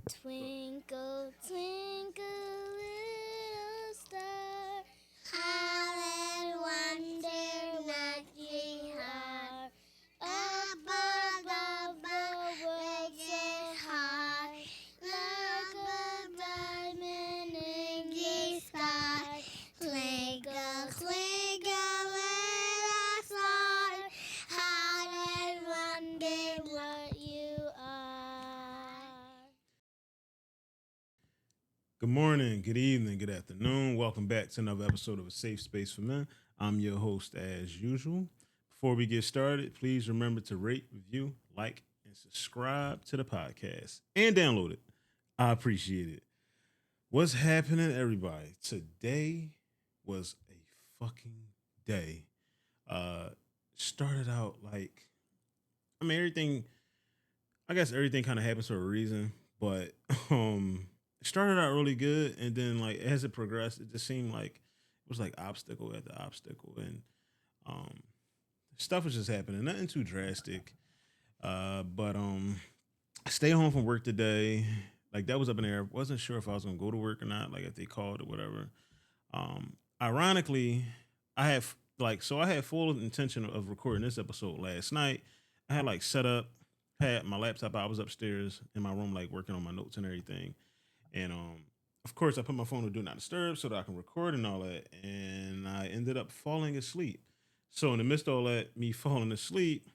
Twinkle, twinkle, little star, how I wonder what you are. Up above the world so high, like a diamond in the sky. Twinkle, twinkle, little star, how I wonder what you are. Good morning, good evening, good afternoon. Welcome back to another episode of A Safe Space for Men. I'm your host as usual. Before we get started, please remember to rate, review, like, and subscribe to the podcast and download it. I appreciate it. What's happening, everybody? Today was a fucking day. Uh Started out like everything I guess everything kind of happens for a reason, but it started out really good, and then like as it progressed, it just seemed like it was like obstacle after obstacle, and um, stuff was just happening. Nothing too drastic, but I stayed home from work today. Like that was up in the air. Wasn't sure if I was gonna go to work or not. Like if they called or whatever. Ironically, I had full intention of recording this episode last night. I had like set up, had my laptop. I was upstairs in my room, like working on my notes and everything. And of course, I put my phone to do not disturb so that I can record and all that. And I ended up falling asleep. So in the midst of all that, me falling asleep,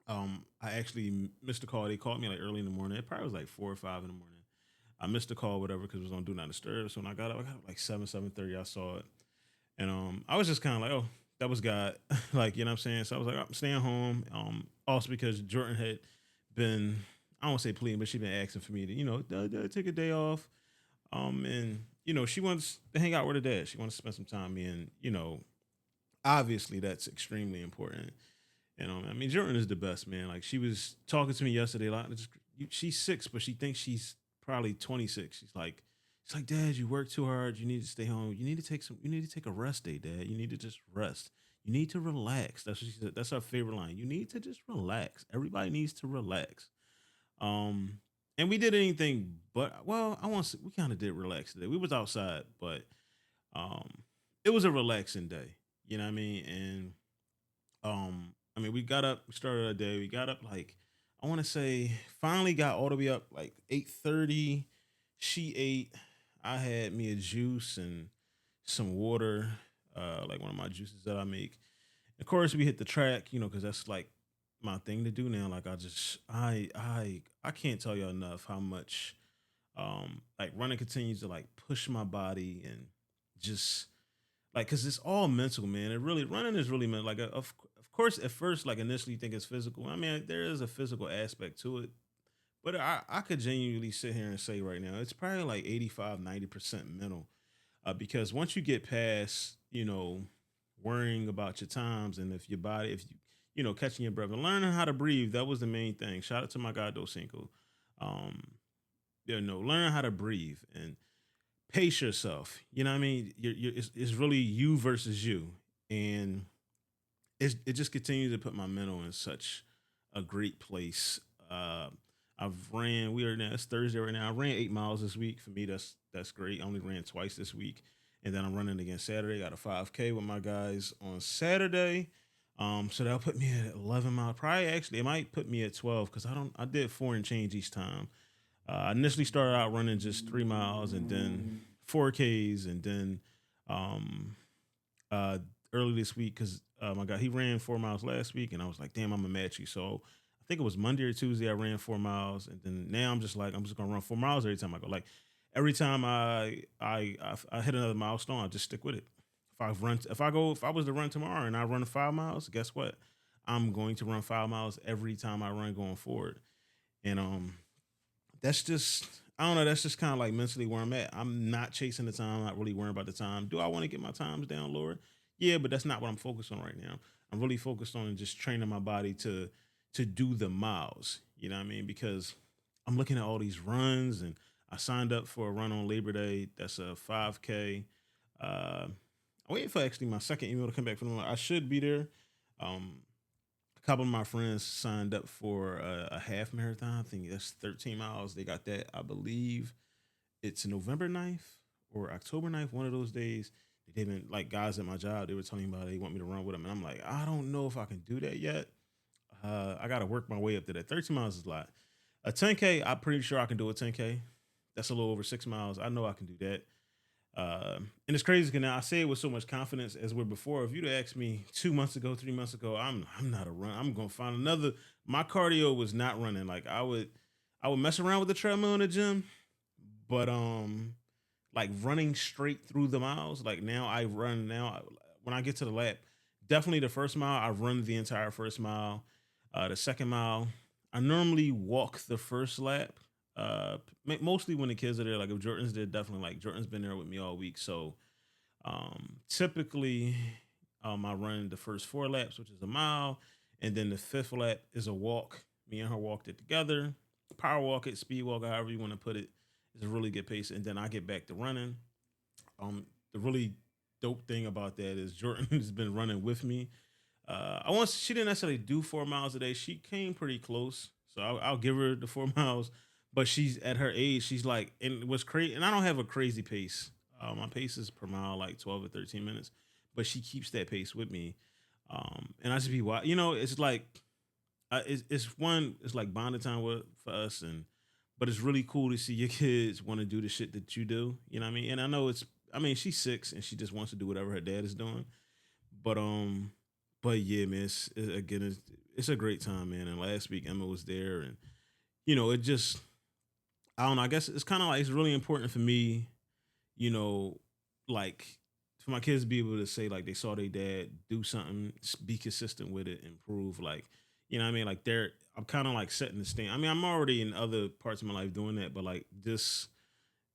I actually missed a call. They called me like early in the morning. It probably was like 4 or 5 in the morning. I missed the call, whatever, because it was on do not disturb. So when I got up like 7:30. I saw it, and I was just kind of like, oh, that was God. Like, you know what I'm saying? So I was like, I'm staying home. Also because Jordan had been, I don't want to say pleading, but she'd been asking for me to, take a day off. And she wants to hang out with her dad. She wants to spend some time. with me, and obviously that's extremely important. And Jordan is the best, man. Like she was talking to me yesterday. Like, she's 6, but she thinks she's probably 26. She's like, Dad, you work too hard. You need to stay home. You need to take some. You need to take a rest day, Dad. You need to just rest. You need to relax. That's what she said. That's her favorite line. You need to just relax. Everybody needs to relax. Um, and we did anything but well, I want to. We kind of did relax today. We was outside, but um, it was a relaxing day. You know what I mean? And we got up, we started our day. We got up like I want to say finally got all the way up like 8:30. She ate. I had me a juice and some water, like one of my juices that I make. Of course, we hit the track, because that's like my thing to do now. Like I can't tell you enough how much like running continues to like push my body and just like because it's all mental, man. It really running is really mental. Like of course at first like initially you think it's physical. There is a physical aspect to it, but I could genuinely sit here and say right now it's probably like 85-90% mental, because once you get past worrying about your times and if your body if you catching your breath and learning how to breathe, that was the main thing. Shout out to my guy Docinco. um learning how to breathe and pace yourself. You know what I mean? It's really you versus you, and it just continues to put my mental in such a great place. Uh, I've ran. We are now. It's Thursday right now. I ran 8 miles this week. For me, that's great. I only ran twice this week, and then I'm running again Saturday. Got a 5K with my guys on Saturday. So that'll put me at 11 miles. Probably actually, it might put me at 12 because I don't. I did 4 and change each time. I initially started out running just 3 miles and then 4Ks and then um, uh, early this week because my guy he ran 4 miles last week and I was like, damn, I'm gonna match you. So I think it was Monday or Tuesday I ran 4 miles and then now I'm just like I'm just gonna run 4 miles every time I go. Like every time I hit another milestone, I just stick with it. If I was to run tomorrow and I run 5 miles, guess what? I'm going to run 5 miles every time I run going forward. And that's just I don't know. That's just kind of like mentally where I'm at. I'm not chasing the time. I'm not really worrying about the time. Do I want to get my times down lower? Yeah, but that's not what I'm focused on right now. I'm really focused on just training my body to do the miles. You know what I mean? Because I'm looking at all these runs, and I signed up for a run on Labor Day. That's a 5K. I'm waiting for actually my second email to come back from them. I should be there. Um, couple of my friends signed up for a half marathon. I think that's 13 miles. They got that, I believe it's November 9th or October 9th, one of those days. They've been like guys at my job, they were telling me about it, they want me to run with them. And I'm like, I don't know if I can do that yet. I got to work my way up to that. 13 miles is a lot. A 10K, I'm pretty sure I can do a 10K. That's a little over 6 miles. I know I can do that. And it's crazy because now I say it with so much confidence as where before. If you'd have asked me 2 months ago, 3 months ago, I'm not a run. I'm gonna find another. My cardio was not running. Like I would mess around with the treadmill in the gym, but like running straight through the miles. Like now I run now when I get to the lap. Definitely the first mile, I run the entire first mile. The second mile, I normally walk the first lap. Mostly when the kids are there. Like if Jordan's there, definitely like Jordan's been there with me all week. So typically, I run the first 4 laps, which is a mile, and then the fifth lap is a walk. Me and her walked it together. Power walk it, speed walk, however you want to put it. It's a really good pace, and then I get back to running. The really dope thing about that is Jordan has been running with me. I want she didn't necessarily do 4 miles a day. She came pretty close, so I'll give her the 4 miles. But she's at her age, she's like, and it was crazy. And I don't have a crazy pace. My pace is per mile like 12 or 13 minutes, but she keeps that pace with me. And I just be it's like it's like bonding time for us, and but it's really cool to see your kids want to do the shit that you do. You know what I mean? And I know I mean, she's 6 and she just wants to do whatever her dad is doing. But but yeah, man, it's a great time, man. And last week Emma was there, and it just I don't know. I guess it's kind of like it's really important for me, you know, like for my kids to be able to say like they saw their dad do something, be consistent with it, improve. Like, you know what I mean? Like I'm kind of like setting the stand. I mean, I'm already in other parts of my life doing that, but like this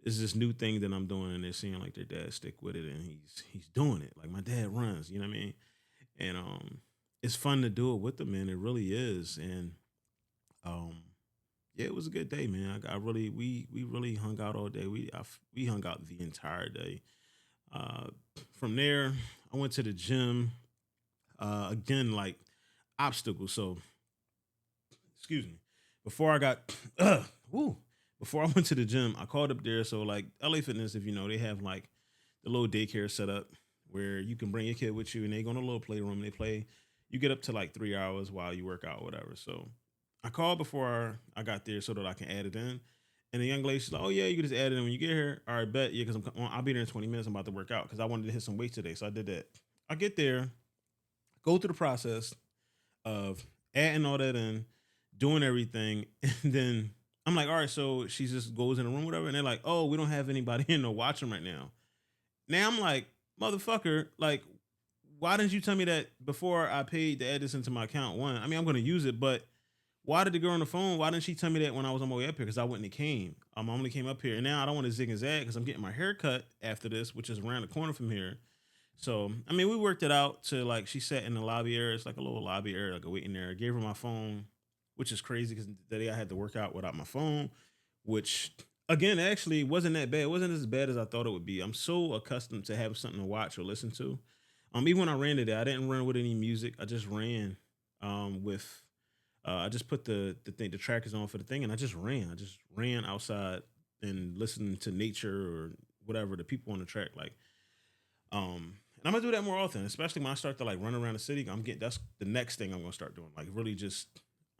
is this new thing that I'm doing, and they're seeing like their dad stick with it, and he's doing it. Like my dad runs, you know what I mean? And it's fun to do it with them, man. It really is, and um yeah, it was a good day, man. I really we really hung out all day. We hung out the entire day. Uh, from there, I went to the gym. Again, like obstacles. So, excuse me. Before I got, woo, before I went to the gym, I called up there. So, like LA Fitness, if you know, they have like the little daycare set up where you can bring your kid with you, and they go in a little playroom. They play. You get up to like 3 hours while you work out, or whatever. So I called before I got there so that I can add it in. And the young lady, she's like, "Oh yeah, you can just add it in when you get here." All right, bet. Yeah, because I'll be there in 20 minutes. I'm about to work out because I wanted to hit some weight today, so I did that. I get there, go through the process of adding all that in, doing everything, and then I'm like, "All right." So she just goes in the room, whatever, and they're like, "Oh, we don't have anybody in to watch them right now." Now I'm like, "Motherfucker, like, why didn't you tell me that before I paid to add this into my account?" One, I mean, I'm gonna use it, but why did the girl on the phone? Why didn't she tell me that when I was on my way up here? Because I wouldn't have came. I only came up here, and now I don't want to zig and zag because I'm getting my hair cut after this, which is around the corner from here. So I mean, we worked it out to like she sat in the lobby area. It's like a little lobby area, like a waiting area. Gave her my phone, which is crazy because the day I had to work out without my phone, which again actually wasn't that bad. It wasn't as bad as I thought it would be. I'm so accustomed to have something to watch or listen to. Even when I ran today, I didn't run with any music. I just ran with I just put the trackers on for the thing, and I just ran. I just ran outside and listening to nature or whatever the people on the track like. And I'm gonna do that more often, especially when I start to like run around the city. That's the next thing I'm gonna start doing. Like really,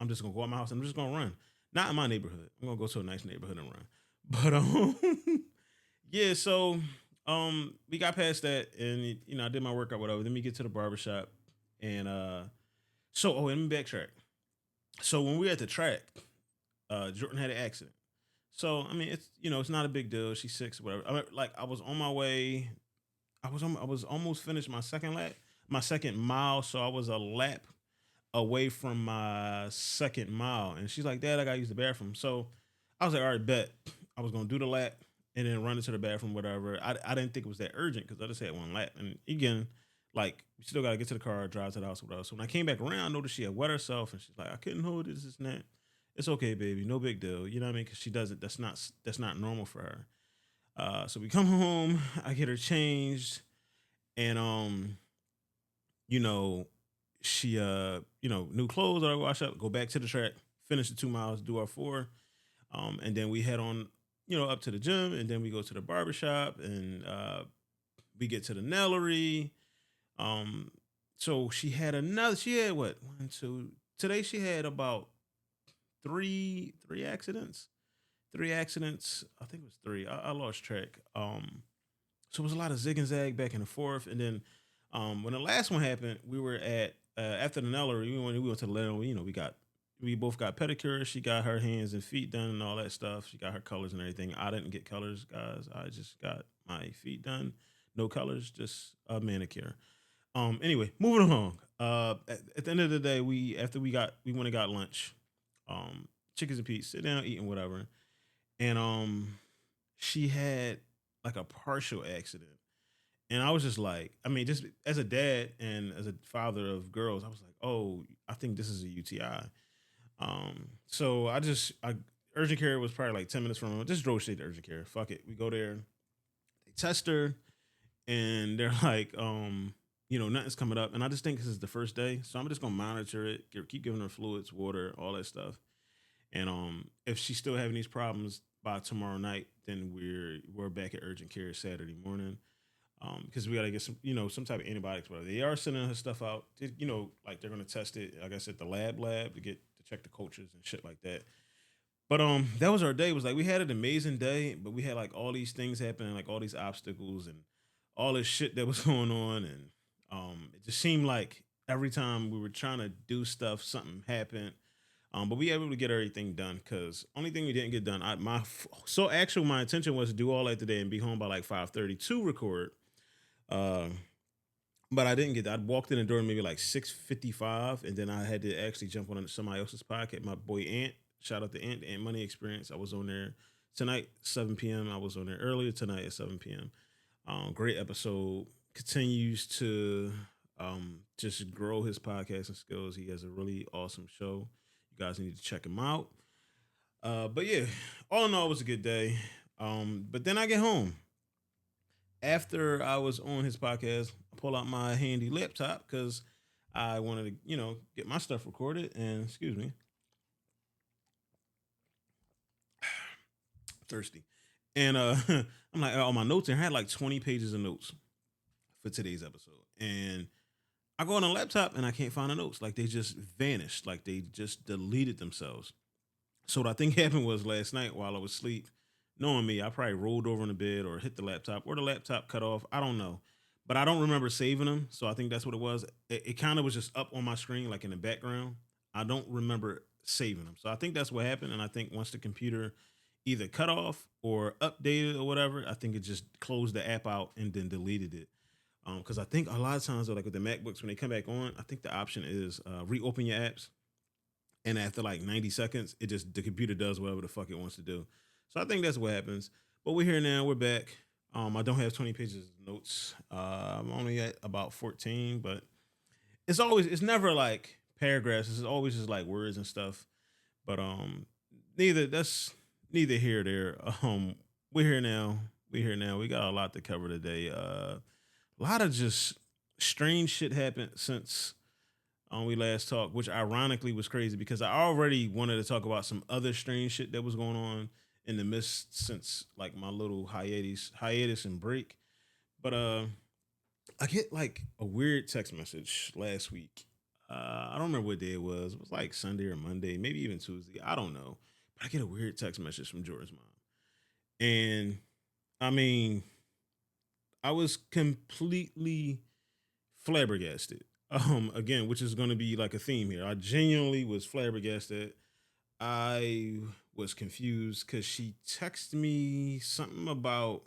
I'm just gonna go out my house and I'm just gonna run. Not in my neighborhood. I'm gonna go to a nice neighborhood and run. But yeah. So we got past that, and I did my workout, whatever. Then we get to the barbershop, and let me backtrack. So when we were at the track, Jordan had an accident. So I mean, it's not a big deal. She's 6, whatever. I mean, like I was on my way. I was almost finished my second lap, my second mile. So I was a lap away from my second mile, and she's like, "Dad, I gotta use the bathroom." So I was like, "All right, bet." I was gonna do the lap and then run into the bathroom, whatever. I didn't think it was that urgent because I just had one lap, and again, like we still gotta get to the car, drive to the house, whatever. So when I came back around, I noticed she had wet herself, and she's like, "I couldn't hold this and that." It's okay, baby, no big deal. You know what I mean? Because she does it. That's not normal for her. So we come home, I get her changed, and you know, she new clothes or I wash up, go back to the track, finish the 2 miles, do our four, and then we head on, up to the gym, and then we go to the barbershop, and we get to the Nellery. Um, so she had what, one, two, today she had about three accidents. Three accidents. I think it was three. I lost track. So it was a lot of zig and zag back and forth. And then when the last one happened, we were at after the Nellery, we went to the Nellery, we both got pedicures. She got her hands and feet done and all that stuff. She got her colors and everything. I didn't get colors, guys. I just got my feet done. No colors, just a manicure. Anyway, moving along. At the end of the day, we went and got lunch. Chickens and Pete, sit down, eating whatever. And she had like a partial accident. And I was just like, I mean, just as a dad and as a father of girls, I was like, oh, I think this is a UTI. So I urgent care was probably like 10 minutes from home. Just drove straight to urgent care. Fuck it. We go there, they test her, and they're like, nothing's coming up. And I just think this is the first day. So I'm just gonna monitor it, keep giving her fluids, water, all that stuff. And if she's still having these problems by tomorrow night, then we're back at urgent care Saturday morning. Because we gotta get some type of antibiotics. Whatever they are sending her stuff out, like they're gonna test it. Like I said, the lab to check the cultures and shit like that. But that was our day. It was like we had an amazing day, but we had like all these things happening, like all these obstacles and all this shit that was going on, and it just seemed like every time we were trying to do stuff, something happened. But we were able to get everything done because only thing we didn't get done. My intention was to do all that today and be home by like 5:30 to record. Uh, but I didn't get that. I walked in the door maybe like 6:55, and then I had to actually jump on somebody else's podcast. My boy Ant, shout out to Ant, the Ant Money Experience. I was on there tonight, 7 p.m. I was on there earlier tonight at 7 p.m. Great episode. Continues to just grow his podcasting skills. He has a really awesome show. You guys need to check him out. But yeah, all in all, it was a good day. But then I get home after I was on his podcast. I pull out my handy laptop because I wanted to, get my stuff recorded. And excuse me, thirsty. And I'm like, all my notes, and I had like 20 pages of notes for today's episode. And I go on a laptop and I can't find the notes. Like they just vanished. Like they just deleted themselves. So what I think happened was last night while I was asleep, knowing me, I probably rolled over in the bed or hit the laptop or the laptop cut off. I don't know. But I don't remember saving them. So I think that's what it was. It kind of was just up on my screen, like in the background. I don't remember saving them. So I think that's what happened. And I think once the computer either cut off or updated or whatever, I think it just closed the app out and then deleted it. Because I think a lot of times, like with the MacBooks, when they come back on, I think the option is reopen your apps, and after like 90 seconds, the computer does whatever the fuck it wants to do. So I think that's what happens. But we're here now. We're back. I don't have 20 pages of notes. I'm only at about 14, but it's never like paragraphs. It's always just like words and stuff. But that's neither here or there. We're here now. We're here now. We got a lot to cover today. A lot of just strange shit happened since we last talked, which ironically was crazy because I already wanted to talk about some other strange shit that was going on in the midst since like my little hiatus and break. But I get like a weird text message last week. I don't remember what day it was. It was like Sunday or Monday, maybe even Tuesday. I don't know. But I get a weird text message from Jordan's mom. And I mean, I was completely flabbergasted. Again, which is going to be like a theme here. I genuinely was flabbergasted. I was confused because she texted me something about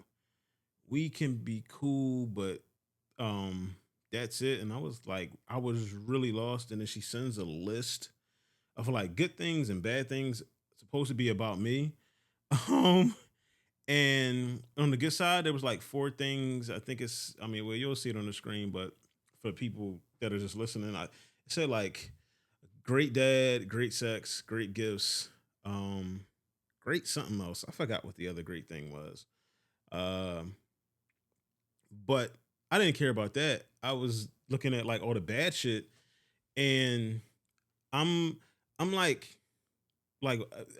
we can be cool, but that's it. And I was like, I was really lost. And then she sends a list of like good things and bad things supposed to be about me. Um, and on the good side, there was like four things. Well, you'll see it on the screen, but for people that are just listening, I said like great dad, great sex, great gifts, great something else. I forgot what the other great thing was. Um, but I didn't care about that. I was looking at like all the bad shit, And I'm I'm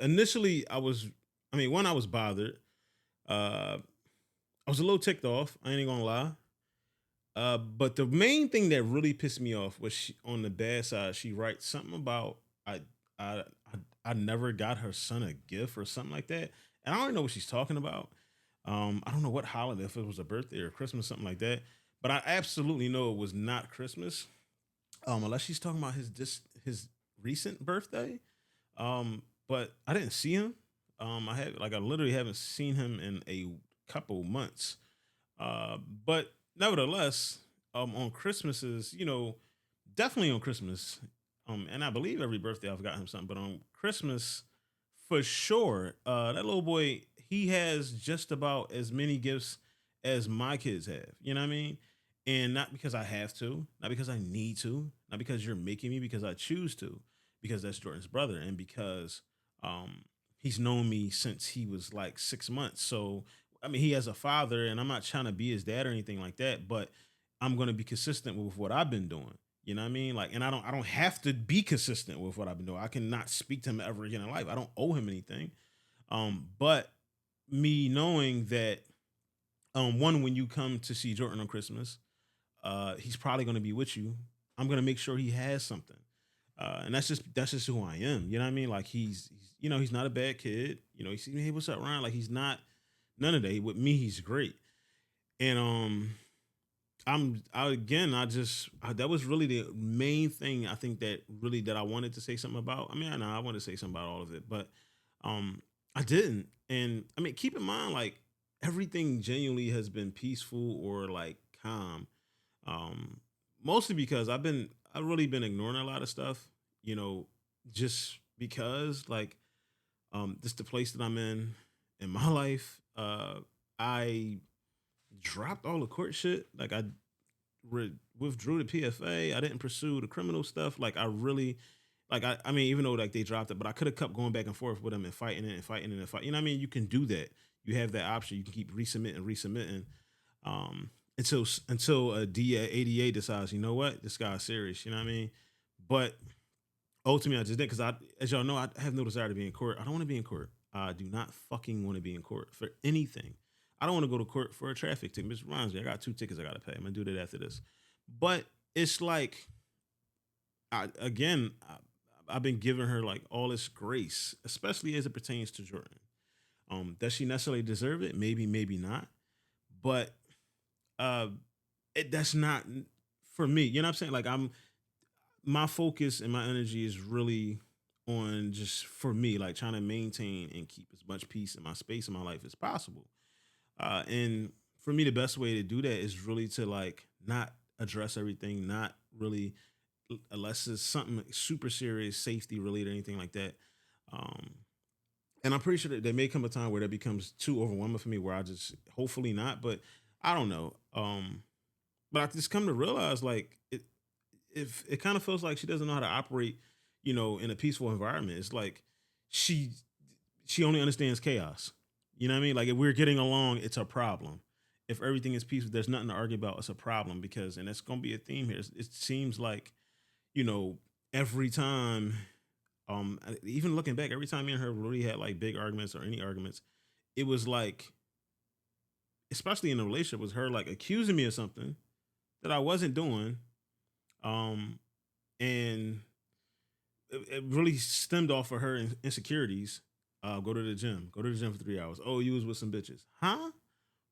initially I mean, one, I was bothered. Uh I was a little ticked off. I ain't gonna lie. But the main thing that really pissed me off was on the bad side. She writes something about I I I never got her son a gift or something like that, and I don't know what she's talking about. I don't know what holiday, if it was a birthday or Christmas, something like that. But I absolutely know it was not Christmas, unless she's talking about his recent birthday. But I didn't see him. I literally haven't seen him in a couple months. But nevertheless, on Christmases, definitely on Christmas, and I believe every birthday I've got him something, but on Christmas, for sure, that little boy, he has just about as many gifts as my kids have. You know what I mean? And not because I have to, not because I need to, not because you're making me, because I choose to, because that's Jordan's brother, and because um, he's known me since he was like 6 months. So I mean, he has a father, and I'm not trying to be his dad or anything like that, but I'm going to be consistent with what I've been doing. You know what I mean? Like, and I don't have to be consistent with what I've been doing. I cannot speak to him ever again in life. I don't owe him anything. But me knowing that, one, when you come to see Jordan on Christmas, he's probably going to be with you. I'm going to make sure he has something. And that's just who I am. You know what I mean? Like he's not a bad kid. He sees me, hey, what's up, Ryan? Like, he's not none of that. With me, he's great. And that was really the main thing I think that I wanted to say something about. I mean, I know I wanted to say something about all of it, but I didn't. And I mean, keep in mind, like, everything genuinely has been peaceful or like calm. Um, Mostly because I've really been ignoring a lot of stuff, you know, just because, like, this the place that I'm in my life. I dropped all the court shit. Like, I withdrew the PFA. I didn't pursue the criminal stuff. Like, I really, like, I mean, even though like they dropped it, but I could have kept going back and forth with them and fighting it and fighting it and fight. You know what I mean? You can do that. You have that option. You can keep resubmitting. Until a ADA decides, you know what, this guy's serious. You know what I mean? But ultimately, I just did because as y'all know, I have no desire to be in court. I don't want to be in court. I do not fucking want to be in court for anything. I don't want to go to court for a traffic ticket. Which reminds me, I got two tickets I got to pay. I'm gonna do that after this. But it's like, I've been giving her like all this grace, especially as it pertains to Jordan. Does she necessarily deserve it? Maybe, maybe not. But uh, that's not for me. You know what I'm saying? Like, my focus and my energy is really on just for me, like trying to maintain and keep as much peace in my space in my life as possible. And for me, the best way to do that is really to like not address everything, not really, unless it's something super serious, safety related, or anything like that. Um, and I'm pretty sure that there may come a time where that becomes too overwhelming for me, where I just hopefully not, but I don't know. But I just come to realize, like, if it kind of feels like she doesn't know how to operate, in a peaceful environment. It's like she she only understands chaos. You know what I mean? Like, if we're getting along, it's a problem. If everything is peaceful, there's nothing to argue about. It's a problem because, and that's going to be a theme here. It seems like, you know, every time, even looking back, every time me and her really had like big arguments or any arguments, it was like, especially in a relationship, was her like accusing me of something that I wasn't doing. Um, and it really stemmed off of her insecurities. Go to the gym for 3 hours. Oh, you was with some bitches, huh?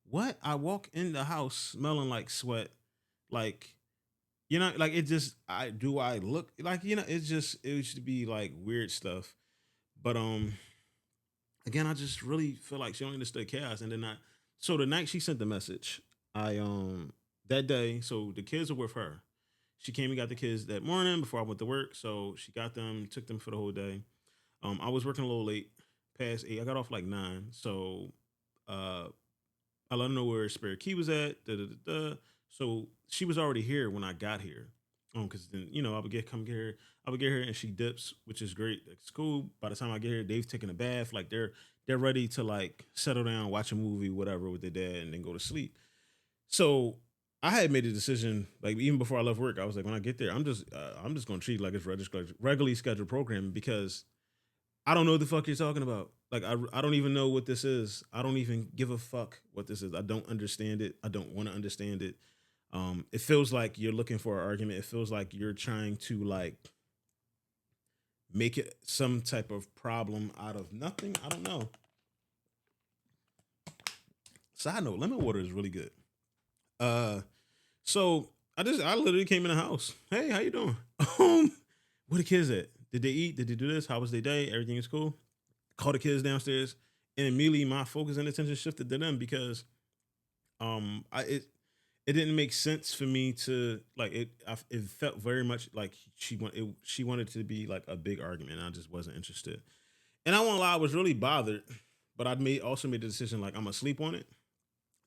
What? I walk in the house smelling like sweat, like, like, it just, I look like, it should be like weird stuff. But again, I just really feel like she only understood chaos, and then so the night she sent the message, I that day, so the kids were with her. She came and got the kids that morning before I went to work. So she got them, took them for the whole day. I was working a little late, past 8. I got off like 9. So uh, I let her know where spare key was at. Da, da, da, da. So she was already here when I got here. Because then, I would come get her. I would get her and she dips, which is great. It's cool. By the time I get here, they've taken a bath. Like, they're ready to like settle down, watch a movie, whatever, with their dad, and then go to sleep. So I had made a decision, like even before I left work. I was like, when I get there, I'm just gonna treat it like it's regularly scheduled programming because I don't know what the fuck you're talking about. Like I don't even know what this is. I don't even give a fuck what this is. I don't understand it. I don't want to understand it. It feels like you're looking for an argument. It feels like you're trying to like make it some type of problem out of nothing. I don't know. Side note, lemon water is really good. Uh, so I literally came in the house. Hey, how you doing? Where the kids at? Did they eat? Did they do this? How was their day? Everything is cool. Call the kids downstairs, and immediately my focus and attention shifted to them because I it didn't make sense for me to like it. It felt very much like she wanted to be like a big argument. And I just wasn't interested, and I won't lie, I was really bothered. But I made also made the decision like I'm gonna sleep on it,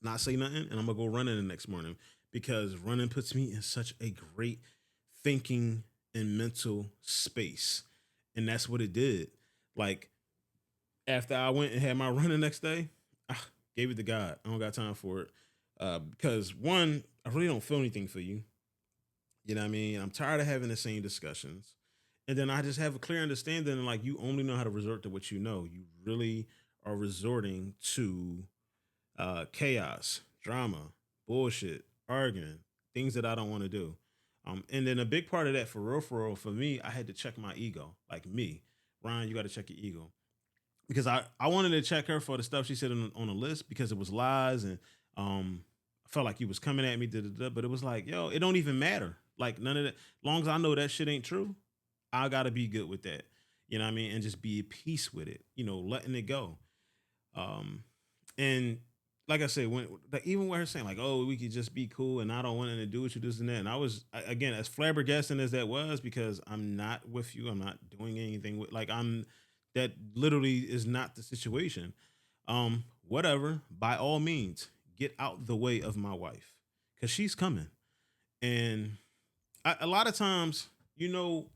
not say nothing, and I'm gonna go running the next morning because running puts me in such a great thinking and mental space, and that's what it did. Like after I went and had my run the next day, I gave it to God. I don't got time for it because one, I really don't feel anything for you. You know what I mean? I'm tired of having the same discussions. And then I just have a clear understanding, like you only know how to resort to what you know. You really are resorting to chaos, drama, bullshit, arguing, things that I don't want to do. And then a big part of that, for real, for me, I had to check my ego. Like me, Ryan, you got to check your ego because I wanted to check her for the stuff she said on the list because it was lies and I felt like he was coming at me, but it was like, yo, it don't even matter. Like none of that. Long as I know that shit ain't true, I gotta be good with that. You know what I mean? And just be at peace with it. You know, letting it go. Um, and like I said, when like, even with her saying like, "Oh, we could just be cool," and I don't want anything to do with you, this and that, and again as flabbergasting as that was because I'm not with you, I'm not doing anything with like I'm that literally is not the situation. Whatever, by all means, get out the way of my wife because she's coming, and a lot of times, you know,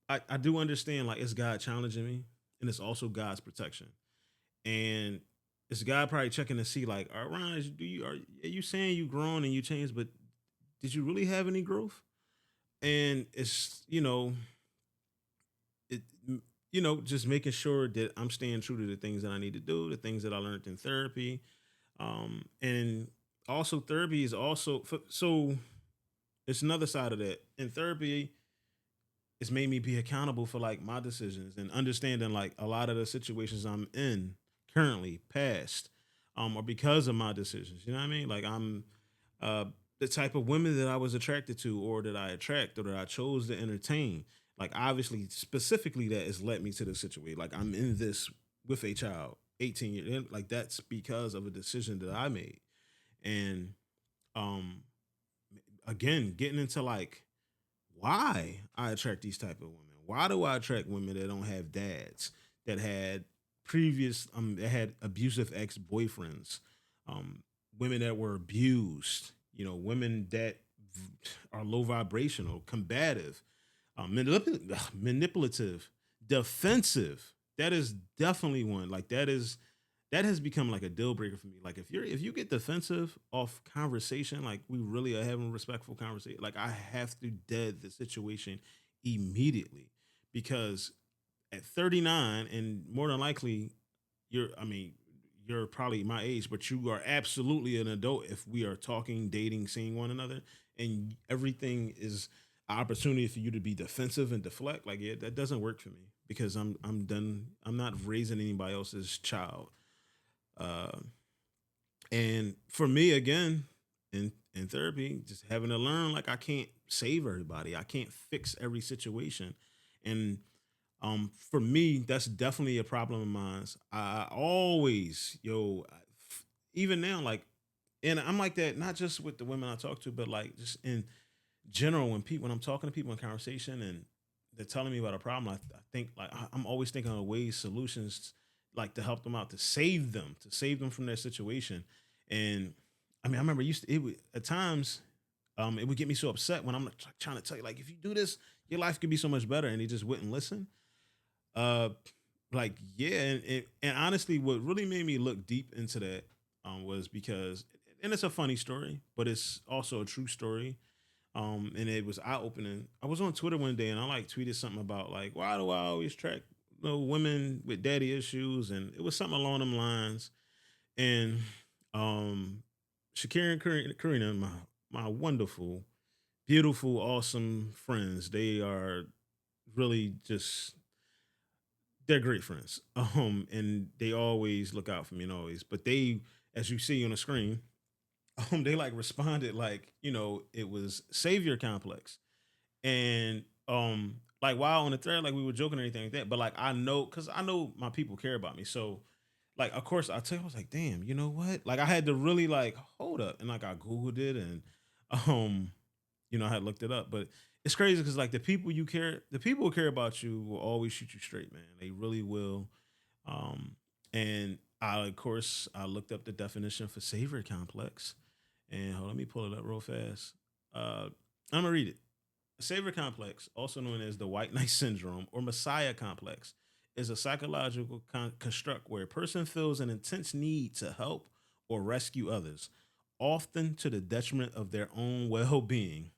I do understand like it's God challenging me, and it's also God's protection and it's God probably checking to see like, all right, Ryan, are you saying you grown and you changed, but did you really have any growth? And it's it just making sure that I'm staying true to the things that I need to do, the things that I learned in therapy, and also therapy is also so it's another side of that. In therapy, it's made me be accountable for like my decisions and understanding like a lot of the situations I'm in currently past or because of my decisions. You know what I mean? Like I'm uh the type of women that I was attracted to or that I attract or that I chose to entertain. Like obviously specifically that has led me to this situation. Like I'm in this with a child, 18 years in, like that's because of a decision that I made. And um again, getting into like why I attract these type of women. Why do I attract women that don't have dads that had that had abusive ex boyfriends, women that were abused, women that are low vibrational, combative, manipulative, defensive. That is definitely one. Like that has become like a deal breaker for me. Like if you get defensive off conversation, like we really are having respectful conversation, like I have to dead the situation immediately because at 39 and more than likely you're probably my age, but you are absolutely an adult if we are talking, dating, seeing one another, and everything is an opportunity for you to be defensive and deflect. Like yeah, that doesn't work for me because I'm done. I'm not raising anybody else's child. Uh, and for me, again, in therapy, just having to learn like I can't save everybody. I can't fix every situation. And for me, that's definitely a problem of mine. I always, even now, like, and I'm like that not just with the women I talk to, but like just in general when I'm talking to people in conversation and they're telling me about a problem, I think like I'm always thinking of ways, solutions, like to help them out, to save them from their situation. And I mean, I remember at times, it would get me so upset when I'm like, trying to tell you, like, if you do this, your life could be so much better, and he just wouldn't listen. Uh, like, yeah, and honestly, what really made me look deep into that was because and it's a funny story, but it's also a true story. And it was eye opening. I was on Twitter one day and I like tweeted something about like, why do I always track women with daddy issues? And it was something along them lines. And um, Shakira and Karina, my wonderful, beautiful, awesome friends. They are really just they're great friends. And they always look out for me and always. But they, as you see on the screen, they like responded like it was savior complex, and like while on the thread like we were joking or anything like that, but like I know because I know my people care about me, so like of course I was like, damn, you know what? Like I had to really like hold up and like I googled it and um I had looked it up, but it's crazy because like the people who care about you will always shoot you straight, man. They really will. Um, and I of course I looked up the definition for savior complex, and hold on, let me pull it up real fast. I'm gonna read it. Savior complex, also known as the white knight syndrome or messiah complex, is a psychological construct where a person feels an intense need to help or rescue others, often to the detriment of their own well-being.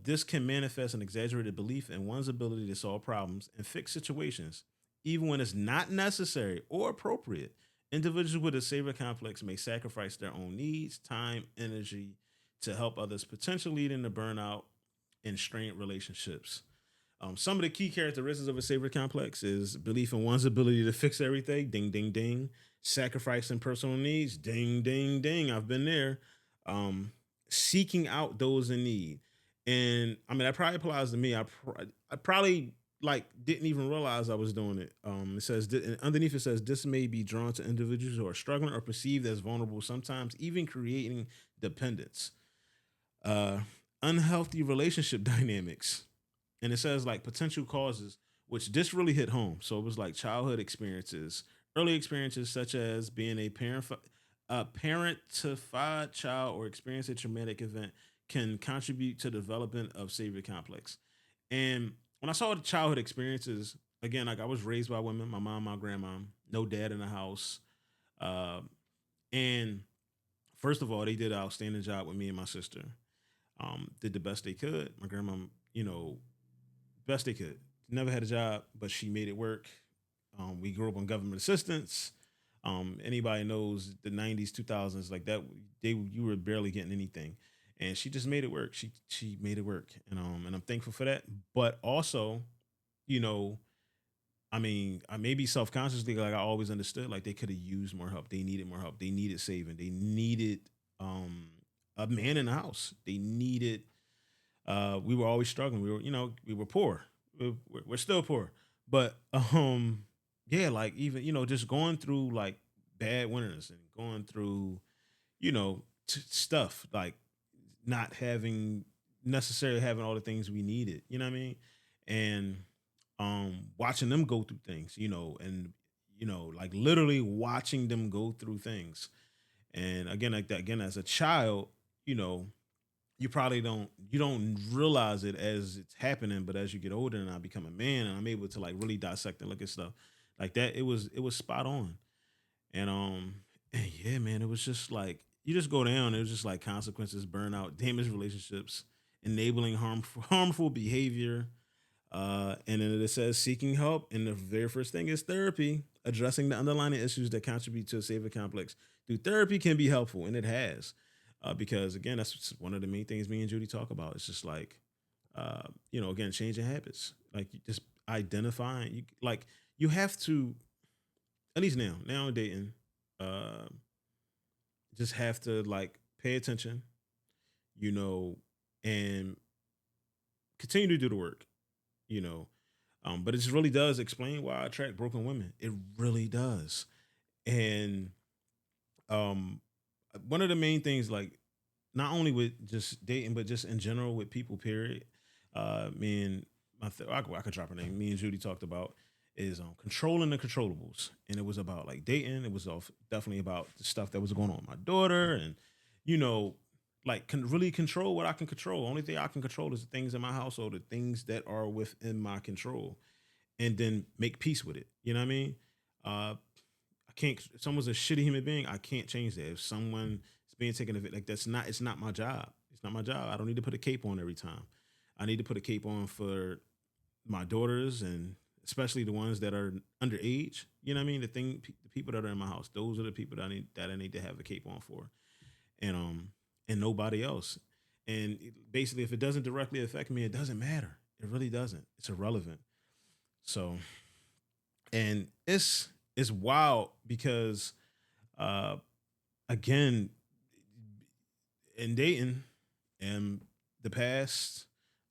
This can manifest an exaggerated belief in one's ability to solve problems and fix situations, even when it's not necessary or appropriate. Individuals with a savior complex may sacrifice their own needs, time, energy to help others, potentially leading to burnout and strained relationships. Some of the key characteristics of a savior complex is belief in one's ability to fix everything, ding, ding, ding. Sacrificing personal needs, ding, ding, ding. I've been there. Um, Seeking out those in need, and I mean that probably applies to me. I probably like didn't even realize I was doing it. It says underneath it says this may be drawn to individuals who are struggling or perceived as vulnerable, sometimes even creating dependence. Uh, Unhealthy relationship dynamics, and it says like potential causes, which this really hit home. So it was like childhood experiences, early experiences such as being a parentified child or experience a traumatic event can contribute to the development of savior complex. And when I saw the childhood experiences, again, like I was raised by women, my mom, my grandma, no dad in the house. Uh, and first of all, they did an outstanding job with me and my sister. Did the best they could. My grandma, you know, best they could. Never had a job, but she made it work. We grew up on government assistance. Anybody knows the '90s, 2000s, like that. You were barely getting anything, and she just made it work. She made it work, and I'm thankful for that. But also, you know, I mean, I maybe self consciously like I always understood like they could have used more help. They needed more help. They needed saving. They needed um a man in the house. They needed we were always struggling. We were poor. We're still poor. But yeah, like even just going through like bad winters and going through stuff like not having necessarily having all the things we needed. You know what I mean? And watching them go through things, and like literally watching them go through things. And again, like that again as a child, you know, you don't realize it as it's happening, but as you get older and I become a man and I'm able to like really dissect and look at stuff like that, it was spot on. And and yeah, man, it was just like you just go down, it was just like consequences, burnout, damaged relationships, enabling harmful behavior. And then it says seeking help, and the very first thing is therapy, addressing the underlying issues that contribute to a savior complex through therapy can be helpful, and it has. Because again, that's one of the main things me and Judy talk about. It's just like, again, changing habits, like just identifying. You have to at least now in dating, uh, just have to like pay attention, you know, and continue to do the work, you know. But it just really does explain why I attract broken women. It really does. And um, one of the main things, like not only with just dating, but just in general with people, period. Me and I could drop her name. Me and Judy talked about is controlling the controllables, and it was about like dating. It was definitely about the stuff that was going on with my daughter, and you know, like can really control what I can control. Only thing I can control is the things in my household, the things that are within my control, and then make peace with it. You know what I mean? I can't. If someone's a shitty human being, I can't change that. If someone is being taken advantage. Like that's not. It's not my job. It's not my job. I don't need to put a cape on every time. I need to put a cape on for my daughters and especially the ones that are underage. You know what I mean? The people that are in my house. Those are the people that I need to have a cape on for, and nobody else. And basically, if it doesn't directly affect me, it doesn't matter. It really doesn't. It's irrelevant. So, and it's wild because uh again in dating and the past,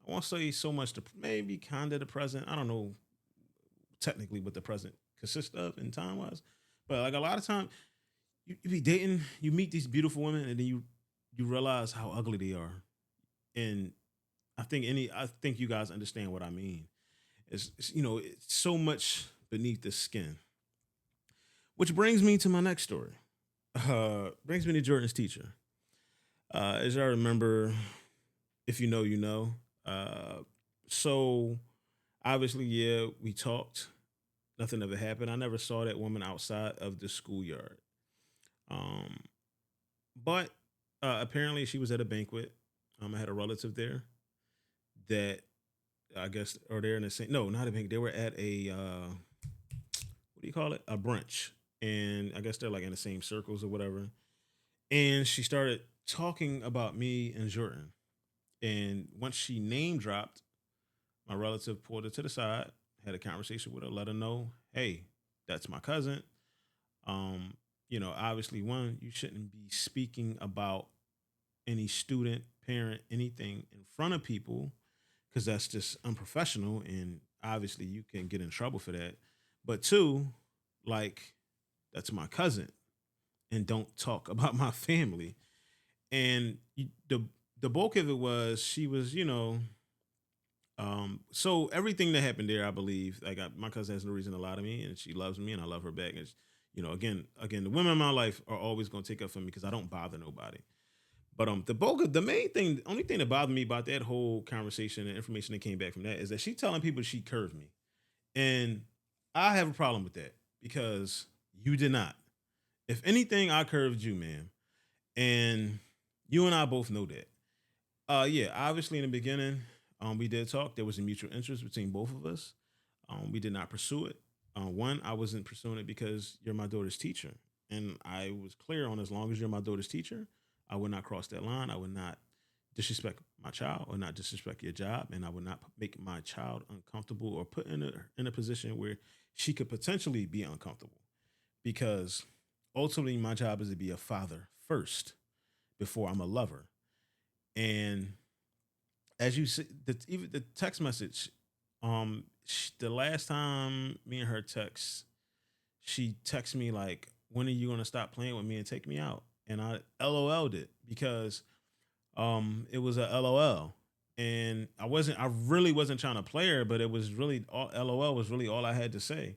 I won't say so much the maybe kind of the present. I don't know technically what the present consists of in time wise, but like a lot of time you be dating, you meet these beautiful women, and then you realize how ugly they are. And I think you guys understand what I mean. It's so much beneath the skin. Which brings me to my next story. Brings me to Jordan's teacher. As I remember, if you know, you know. So obviously, yeah, we talked. Nothing ever happened. I never saw that woman outside of the schoolyard. Um, but apparently, she was at a banquet. I had a relative there that I guess, or they're in the same. No, not a banquet. They were at a what do you call it? A brunch, and I guess they're like in the same circles or whatever. And she started talking about me and Jordan. And once she name dropped, my relative pulled her to the side, had a conversation with her, let her know, hey, that's my cousin. Um, Obviously, one, you shouldn't be speaking about any student, parent, anything in front of people because that's just unprofessional. And obviously, you can get in trouble for that. But two, like, that's my cousin and don't talk about my family. And the bulk of it was she was, so everything that happened there, I believe, like my cousin has no reason to lie to me, and she loves me, and I love her back. And again, the women in my life are always going to take up for me because I don't bother nobody. But the bulk of the main thing, the only thing that bothered me about that whole conversation and information that came back from that is that she telling people she curved me, and I have a problem with that because you did not. If anything, I curved you, man, and you and I both know that. Yeah, obviously in the beginning, we did talk. There was a mutual interest between both of us. We did not pursue it. One, I wasn't pursuing it because you're my daughter's teacher, and I was clear on as long as you're my daughter's teacher, I would not cross that line. I would not disrespect my child or not disrespect your job, and I would not make my child uncomfortable or put in a position where she could potentially be uncomfortable. Because ultimately, my job is to be a father first before I'm a lover. And as you see, even the text message, the last time me and her text, she texted me like, "When are you gonna stop playing with me and take me out?" And I LOL'd it because it was a LOL, and I really wasn't trying to play her, but it was really all LOL was really all I had to say.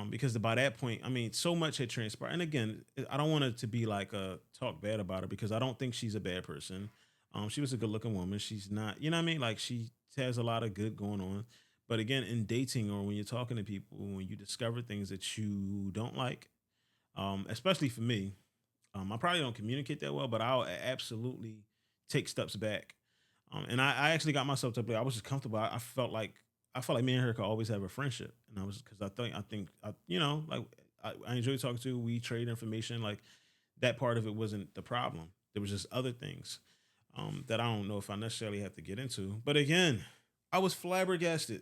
Because by that point, I mean, so much had transpired. And again, I don't want it to be like a talk bad about her because I don't think she's a bad person. She was a good looking woman. She's not, you know what I mean? Like she has a lot of good going on. But again, in dating or when you're talking to people, when you discover things that you don't like, especially for me, I probably don't communicate that well, but I'll absolutely take steps back. And I actually got myself to play. I was just comfortable. I felt like me and her could always have a friendship, and I was because like I enjoy talking to. We trade information. Like that part of it wasn't the problem. There was just other things that I don't know if I necessarily have to get into. But again, I was flabbergasted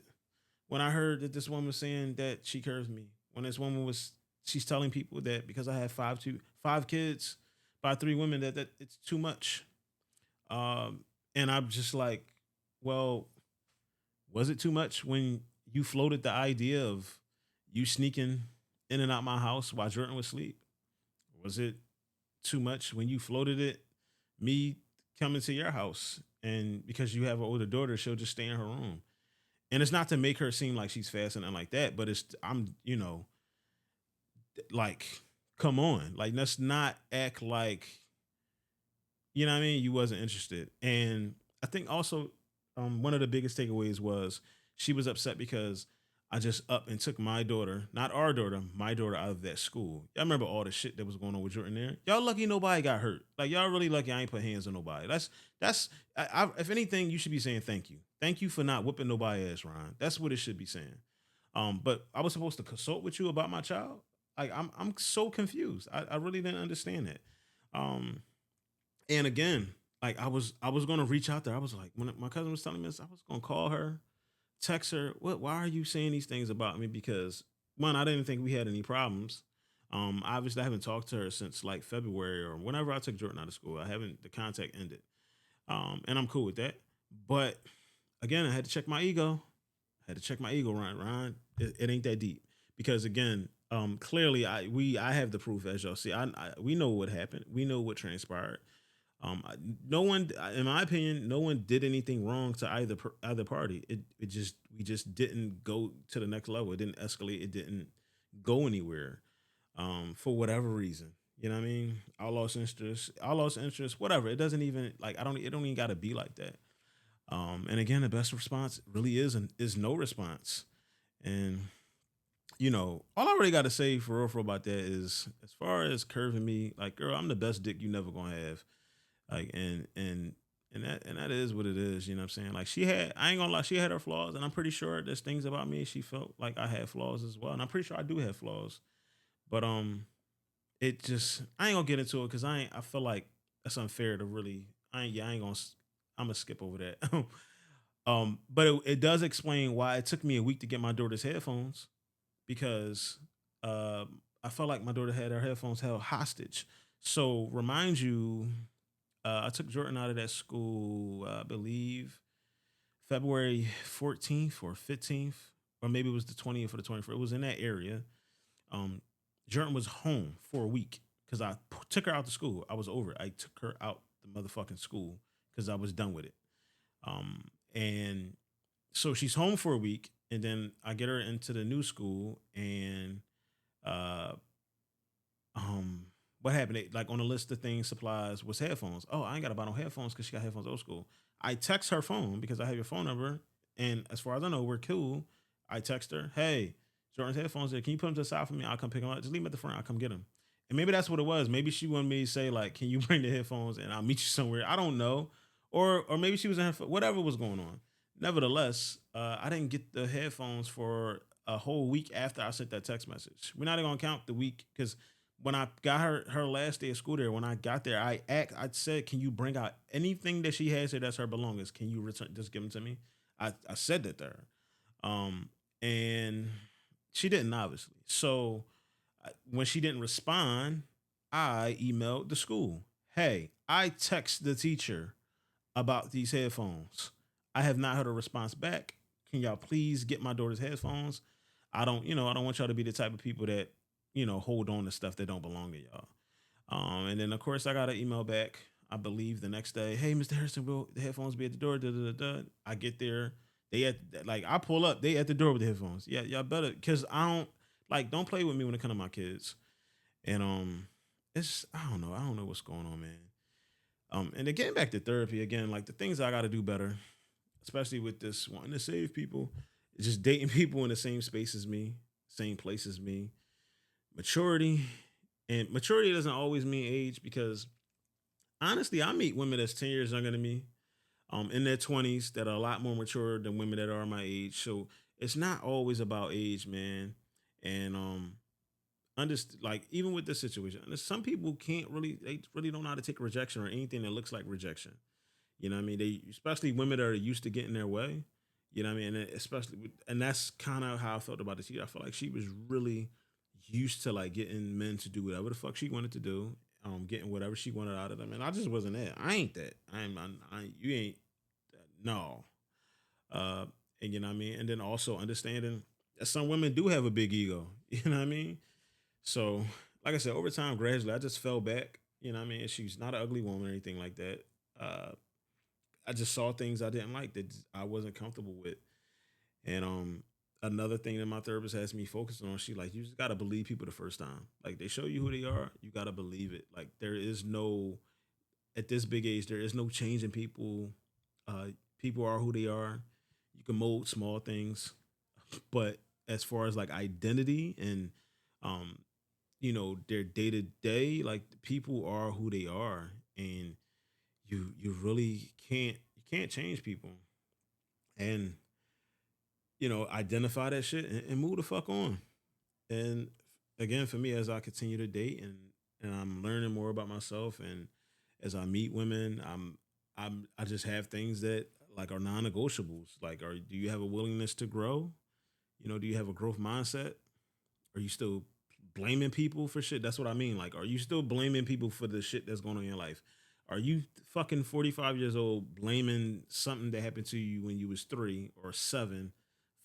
when I heard that this woman was saying that she curves me. When this woman was, she's telling people that because I have five kids by three women that it's too much. And I'm just like, well, was it too much when you floated the idea of you sneaking in and out my house while Jordan was asleep? Was it too much when you floated it, me coming to your house and because you have an older daughter, she'll just stay in her room. And it's not to make her seem like she's fast and like that, but like, come on, like let's not act like you know what I mean. You wasn't interested, and I think also one of the biggest takeaways was she was upset because I just up and took my daughter, not our daughter, my daughter out of that school. Y'all remember all the shit that was going on with Jordan there? Y'all lucky nobody got hurt. Like y'all really lucky I ain't put hands on nobody. That's if anything, you should be saying thank you. Thank you for not whipping nobody ass, Ryan. That's what it should be saying. But I was supposed to consult with you about my child. Like I'm so confused. I really didn't understand that. Um, and again, like I was gonna reach out there. I was like, when my cousin was telling me this, I was gonna call her, text her. What? Why are you saying these things about me? Because one, I didn't think we had any problems. Obviously, I haven't talked to her since like February or whenever I took Jordan out of school. I haven't. The contact ended. And I'm cool with that. But again, I had to check my ego. I had to check my ego, Ryan. Ryan, it ain't that deep because again, clearly, I have the proof as y'all see. We know what happened. We know what transpired. No one, in my opinion, no one did anything wrong to either party. It just we just didn't go to the next level. It didn't escalate. It didn't go anywhere. For whatever reason, you know what I mean. I lost interest. I lost interest. Whatever. It doesn't even like I don't. It don't even got to be like that. And again, the best response really is no response. And all I really got to say for real about that is, as far as curving me, like, girl, I'm the best dick you never gonna have. Like, and that is what it is. You know what I'm saying? Like, I ain't gonna lie, she had her flaws, and I'm pretty sure there's things about me she felt like I had flaws as well, and I'm pretty sure I do have flaws. But it just I ain't gonna get into it because I feel like that's unfair to really. I ain't gonna. I'm gonna skip over that. But it does explain why it took me a week to get my daughter's headphones because I felt like my daughter had her headphones held hostage. So remind you, I took Jordan out of that school, I believe February 14th or 15th, or maybe it was the 20th or the 21st. It was in that area. Um, Jordan was home for a week because took her out to school. I was over it. I took her out the motherfucking school because I was done with it. And so she's home for a week, and then I get her into the new school, and uh, what happened? Like on the list of things, supplies was headphones. Oh, I ain't got to buy no headphones because she got headphones old school. I text her phone because I have your phone number, and as far as I know, we're cool. I text her, hey, Jordan's headphones there. Can you put them to the side for me? I'll come pick them up. Just leave them at the front. I'll come get them. And maybe that's what it was. Maybe she wanted me to say like, can you bring the headphones and I'll meet you somewhere. I don't know. Or maybe she was in her whatever was going on. Nevertheless, I didn't get the headphones for a whole week after I sent that text message. We're not even gonna count the week because when I got her last day of school there, when I got there, I said, can you bring out anything that she has here that's her belongings? Can you return just give them to me? I said that to her. And she didn't obviously. So when she didn't respond, I emailed the school. Hey, I text the teacher about these headphones. I have not heard a response back. Can y'all please get my daughter's headphones? I don't want y'all to be the type of people that, hold on to stuff that don't belong to y'all. And then of course I got an email back, I believe the next day. Hey, Mr. Harrison, will the headphones be at the door? Da, da, da, da. I get there. I pull up, they at the door with the headphones. Yeah, y'all better, cause don't play with me when it comes to my kids. And it's I don't know what's going on, man. And then getting back to therapy again, like the things I got to do better, especially with this wanting to save people, is just dating people in the same space as me, same place as me. Maturity, and maturity doesn't always mean age because honestly, I meet women that's 10 years younger than me, in their 20s that are a lot more mature than women that are my age. So it's not always about age, man. And like even with this situation, some people they really don't know how to take rejection or anything that looks like rejection. You know what I mean? They especially women that are used to getting their way. You know what I mean? And and that's kind of how I felt about this. I felt like she was really used to like getting men to do whatever the fuck she wanted to do, getting whatever she wanted out of them, and I just wasn't that. I ain't that. You ain't. No. Uh, and you know what I mean? And then also understanding that some women do have a big ego. You know what I mean? So, like I said, over time, gradually, I just fell back. You know what I mean? She's not an ugly woman or anything like that. I just saw things I didn't like that I wasn't comfortable with. And another thing that my therapist has me focusing on, she like, you just gotta believe people the first time. Like they show you who they are, you gotta believe it. Like there is no at this big age, there is no change in people. People are who they are. You can mold small things, but as far as like identity and um their day to day, like people are who they are, and you really can't change people, and identify that shit and move the fuck on. And again, for me, as I continue to date and I'm learning more about myself, and as I meet women, I just have things that like are non-negotiables. Like, do you have a willingness to grow? Do you have a growth mindset? Are you still blaming people for shit? That's what I mean. Like, are you still blaming people for the shit that's going on in your life? Are you fucking 45 years old blaming something that happened to you when you was 3 or 7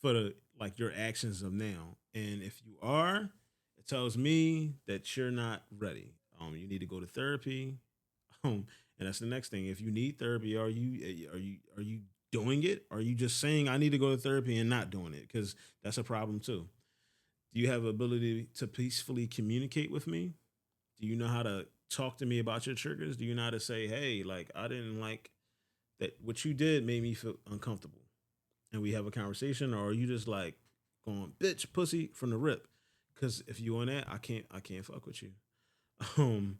for the like your actions of now? And if you are, it tells me that you're not ready. You need to go to therapy. And that's the next thing. If you need therapy, are you doing it? Are you just saying I need to go to therapy and not doing it? Because that's a problem too. Do you have ability to peacefully communicate with me? Do you know how to talk to me about your triggers? Do you know how to say, hey, like I didn't like that what you did made me feel uncomfortable, and we have a conversation? Or are you just like going bitch pussy from the rip? Because if you on that, I can't fuck with you. Um,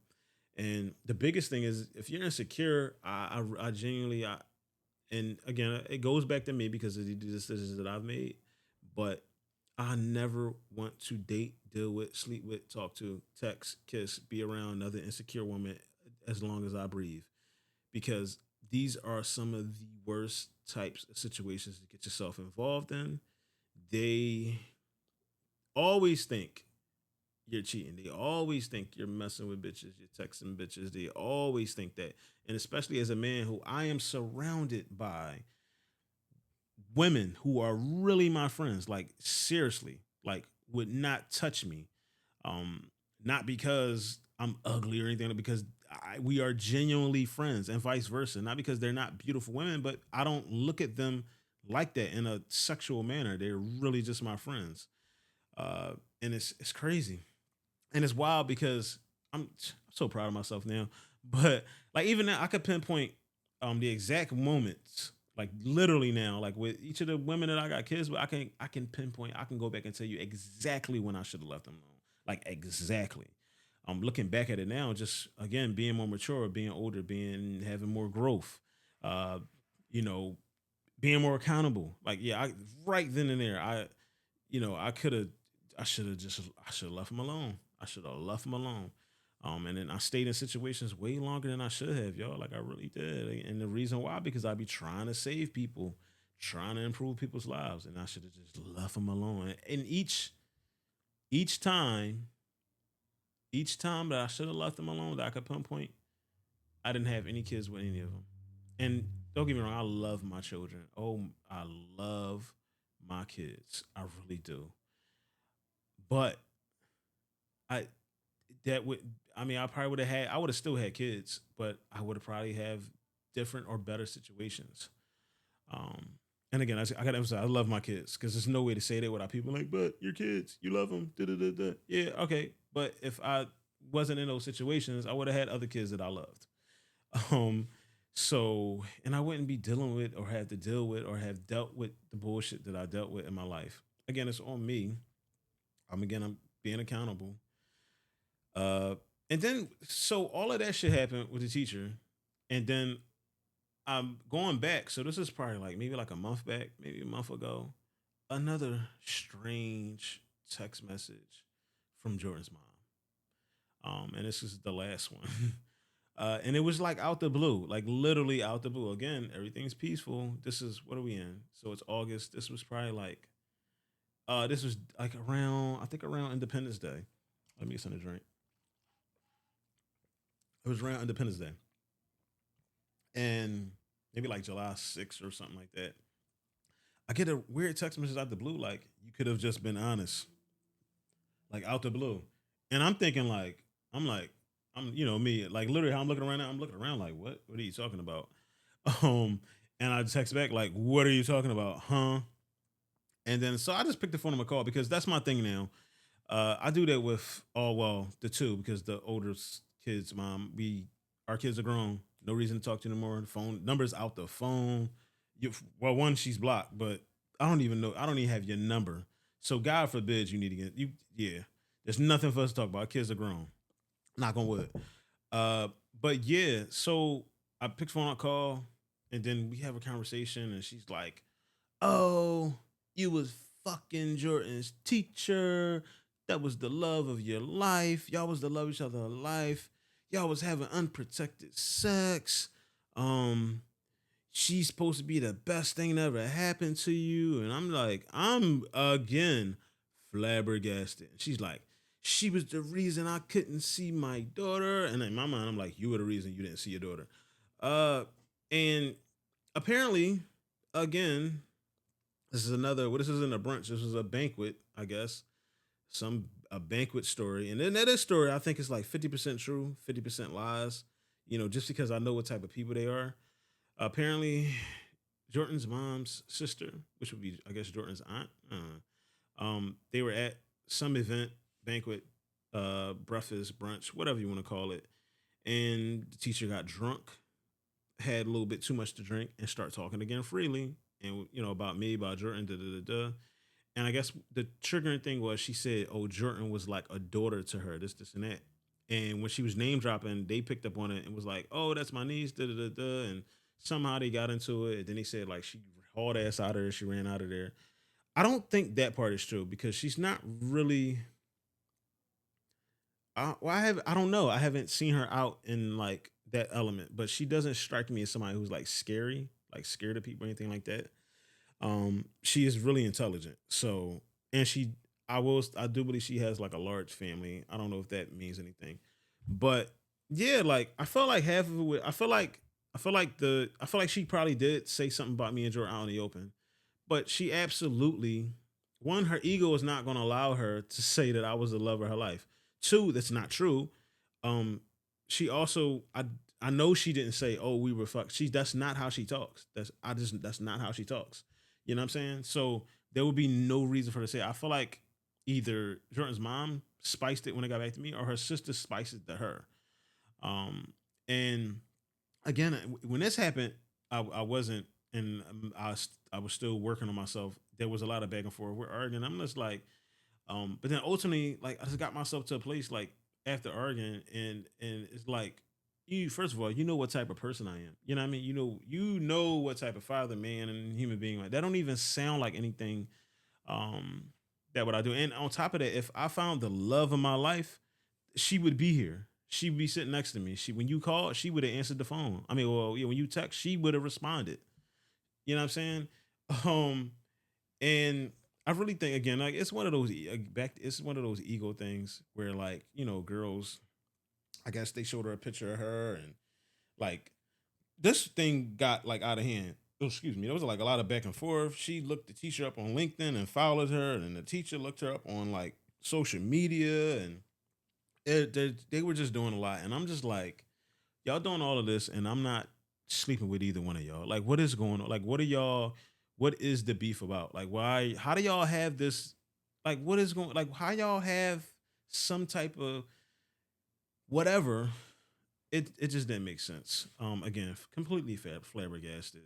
and the biggest thing is if you're insecure, I genuinely and again it goes back to me because of the decisions that I've made, but I never want to date, deal with, sleep with, talk to, text, kiss, be around another insecure woman as long as I breathe. Because these are some of the worst types of situations to get yourself involved in. They always think you're cheating. They always think you're messing with bitches, you're texting bitches. They always think that. And especially as a man who I am surrounded by women who are really my friends, like seriously, like would not touch me. Not because I'm ugly or anything, because we are genuinely friends, and vice versa. Not because they're not beautiful women, but I don't look at them like that in a sexual manner. They're really just my friends. And it's crazy, and it's wild because I'm so proud of myself now. But like even now, I could pinpoint the exact moments, like literally now, like with each of the women that I got kids with, I can pinpoint, I can go back and tell you exactly when I should have left them alone, like exactly. I'm looking back at it now, just again being more mature, being older, being having more growth, uh, you know, being more accountable. Like yeah, right then and there, I could have, I should have left him alone. I should have left him alone. And then I stayed in situations way longer than I should have, y'all. Like I really did. And the reason why, because I be trying to save people, trying to improve people's lives, and I should have just left them alone. And each time, each time that I should have left them alone, that I could pinpoint, I didn't have any kids with any of them. And don't get me wrong, I love my children. Oh, I love my kids. I really do. But I that would I mean I probably would have had, I would have still had kids, but I would have probably have different or better situations. Um and again, I got to emphasize, I love my kids because there's no way to say that without people like, but your kids, you love them. Da, da, da, da. Yeah, okay. But if I wasn't in those situations, I would have had other kids that I loved. Um, so, and I wouldn't be dealing with or have to deal with or have dealt with the bullshit that I dealt with in my life. Again, it's on me. I'm being accountable. Uh, and then so all of that shit happened with the teacher, and then I'm going back. So this is probably like maybe like a month back, maybe a month ago. Another strange text message from Jordan's mom. And this is the last one. And it was like out the blue, like literally out the blue. Again, everything's peaceful. This is what are we in? So it's August. This was probably like this was like around, I think around Independence Day. Let me get something to drink. It was around Independence Day. And maybe like July 6th or something like that. I get a weird text message out the blue, like you could have just been honest, like out the blue. And I'm thinking like, I'm like, me, like literally how I'm looking around now, I'm looking around like, what are you talking about? Um, and I text back like, what are you talking about? Huh? And then so I just picked the phone and call because that's my thing now. I do that with the two because the older kids, mom, our kids are grown. No reason to talk to you anymore. The phone numbers out the phone. One she's blocked, but I don't even know. I don't even have your number. So God forbid you need to get you. Yeah, there's nothing for us to talk about. Kids are grown. Knock on wood. Uh, but yeah, so I picked phone up, call, and then we have a conversation, and she's like, "Oh, you was fucking Jordan's teacher. That was the love of your life. Y'all was the love of each other life. Y'all was having unprotected sex. Um, she's supposed to be the best thing that ever happened to you." And I'm like, I'm again flabbergasted. She's like, she was the reason I couldn't see my daughter. And in my mind, I'm like, you were the reason you didn't see your daughter. Uh, and apparently, again, this is another. Well, this isn't a brunch. This is a banquet, I guess. Some a banquet story, and then that is story. I think it's like 50% true, 50% lies. Just because I know what type of people they are. Apparently, Jordan's mom's sister, which would be, I guess, Jordan's aunt. They were at some event, banquet, breakfast, brunch, whatever you want to call it, and the teacher got drunk, had a little bit too much to drink, and start talking again freely, and about me, about Jordan, da da da da. And I guess the triggering thing was she said, "Oh, Jordan was like a daughter to her, this, and that." And when she was name dropping, they picked up on it and was like, "Oh, that's my niece, da da da da." And somehow they got into it. And then they said like she hauled ass out of there, she ran out of there. I don't think that part is true because she's not really. I don't know. I haven't seen her out in like that element, but she doesn't strike me as somebody who's like scary, like scared of people or anything like that. She is really intelligent. So, and I do believe she has like a large family. I don't know if that means anything, but yeah, like I felt like half of it. I feel like she probably did say something about me and Jordan out in the open, but she absolutely, one, her ego is not going to allow her to say that I was the love of her life. Two, that's not true. Um, she also, I know she didn't say, "Oh, we were fucked." That's not how she talks. That's not how she talks. You know what I'm saying? So there would be no reason for her to say. I feel like either Jordan's mom spiced it when it got back to me, or her sister spiced it to her. And again, when this happened, I wasn't, and I was still working on myself. There was a lot of back and forth. We're arguing. I'm just like, but then ultimately, like I just got myself to a place like after arguing, and it's like, you first of all, you know what type of person I am. You know what I mean? You know what type of father, man, and human being. Like that don't even sound like anything um that what I do. And on top of that, if I found the love of my life, she would be here. She'd be sitting next to me. When you called, she would have answered the phone. I mean, well, yeah, when you text, she would have responded. You know what I'm saying? Um, and I really think again, like it's one of those it's one of those ego things where like girls, I guess they showed her a picture of her and like this thing got like out of hand. Oh, excuse me. There was like a lot of back and forth. She looked the teacher up on LinkedIn and followed her, and the teacher looked her up on like social media, and they were just doing a lot. And I'm just like, y'all doing all of this, and I'm not sleeping with either one of y'all. Like, what is going on? Like, what are y'all? What is the beef about? Like, why? How do y'all have this? Like, what is going? Like, how y'all have some type of whatever? It just didn't make sense. Again, completely flabbergasted.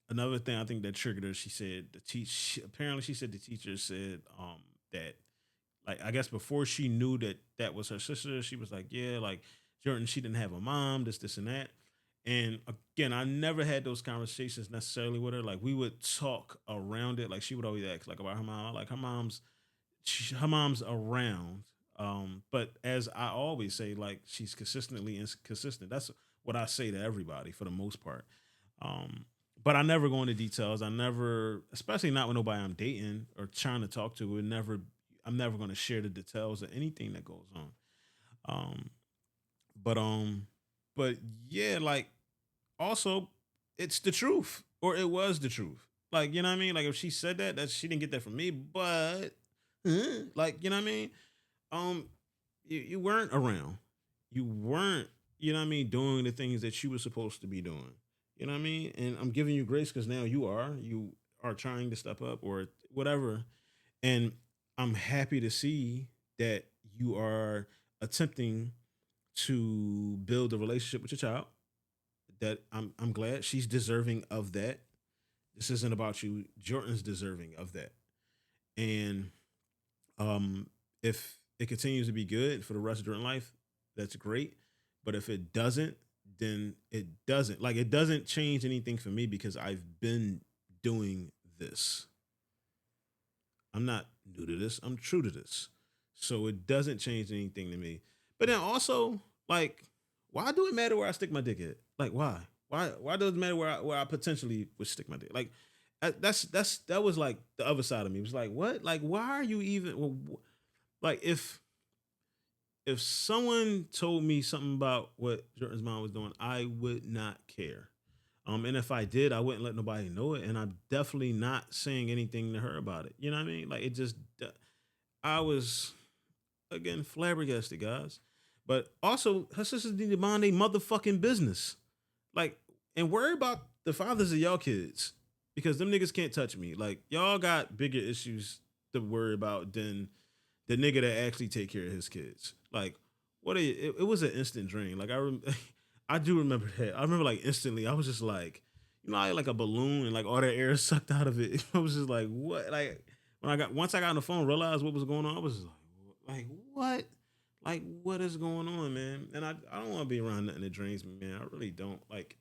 Another thing I think that triggered her, she said apparently she said the teacher said that like I guess before she knew that that was her sister, she was like, yeah, like Jordan, she didn't have a mom, this and that. And again, I never had those conversations necessarily with her. Like we would talk around it. Like she would always ask like about her mom. Like her mom's around. But as I always say, like she's consistently inconsistent. That's what I say to everybody for the most part. Um, but I never go into details. I never, especially not with nobody I'm dating or trying to talk to. I'm never going to share the details of anything that goes on. Um, but but yeah, like also, it's the truth, or it was the truth. Like you know what I mean? Like if she said that she didn't get that from me, but like you know what I mean? Um, you weren't around. You weren't, you know what I mean, doing the things that you were supposed to be doing. You know what I mean? And I'm giving you grace because now you are. You are trying to step up or whatever. And I'm happy to see that you are attempting to build a relationship with your child. That I'm glad she's deserving of that. This isn't about you. Jordan's deserving of that. And um, if it continues to be good for the rest of your life, that's great. But if it doesn't, then it doesn't. Like it doesn't change anything for me because I've been doing this. I'm not new to this. I'm true to this. So it doesn't change anything to me. But then also, like, why do it matter where I stick my dick at? Like, why? Why does it matter where I potentially would stick my dick? Like, that was like the other side of me. It was like, what? Like, why are you even? Well, like, if someone told me something about what Jordan's mom was doing, I would not care. And if I did, I wouldn't let nobody know it, and I'm definitely not saying anything to her about it. You know what I mean? Like it just, I was again flabbergasted, guys. But also, her sisters need to mind their motherfucking business, like, and worry about the fathers of y'all kids because them niggas can't touch me. Like y'all got bigger issues to worry about than the nigga that actually take care of his kids. Like, what a it was an instant dream. Like I do remember that. I remember like instantly. I was just like, I had like a balloon and like all that air sucked out of it. I was just like, what? Like when I got once I got on the phone, realized what was going on. I was just like what? Like what is going on, man? And I don't want to be around nothing that drains me, man. I really don't. Like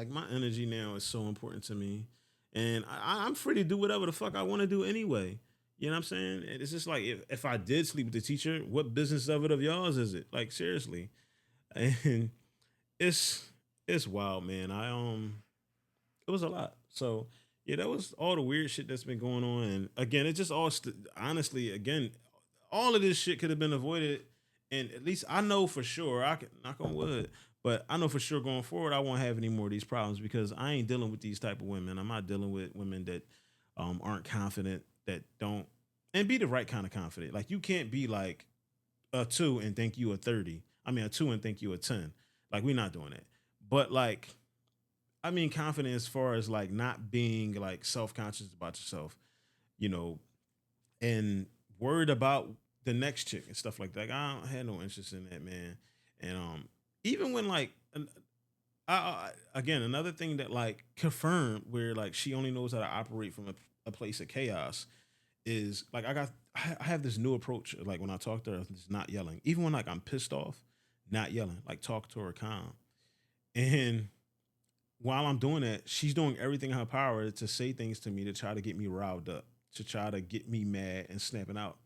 my energy now is so important to me, and I'm free to do whatever the fuck I want to do anyway. You know what I'm saying? And it's just like if I did sleep with the teacher, what business of it of y'all's is it? Like seriously, and it's it's wild, man. It was a lot. So yeah, that was all the weird shit that's been going on, and again, it just all honestly, again, all of this shit could have been avoided, and at least I know for sure. I can knock on wood, but I know for sure going forward, I won't have any more of these problems because I ain't dealing with these type of women. I'm not dealing with women that aren't confident, that don't, and be the right kind of confident. Like you can't be like a two and think you a 30. I mean a two and think you a 10. Like we're not doing that. But like I mean confident as far as like not being like self conscious about yourself, you know, and worried about the next chick and stuff like that. Like, I don't had no interest in that, man. And even when like again another thing that like confirmed where like she only knows how to operate from a place of chaos is like I have this new approach like when I talk to her, just not yelling. Even when like I'm pissed off, not yelling. Like talk to her calm. And while I'm doing that, she's doing everything in her power to say things to me to try to get me riled up, to try to get me mad and snapping out.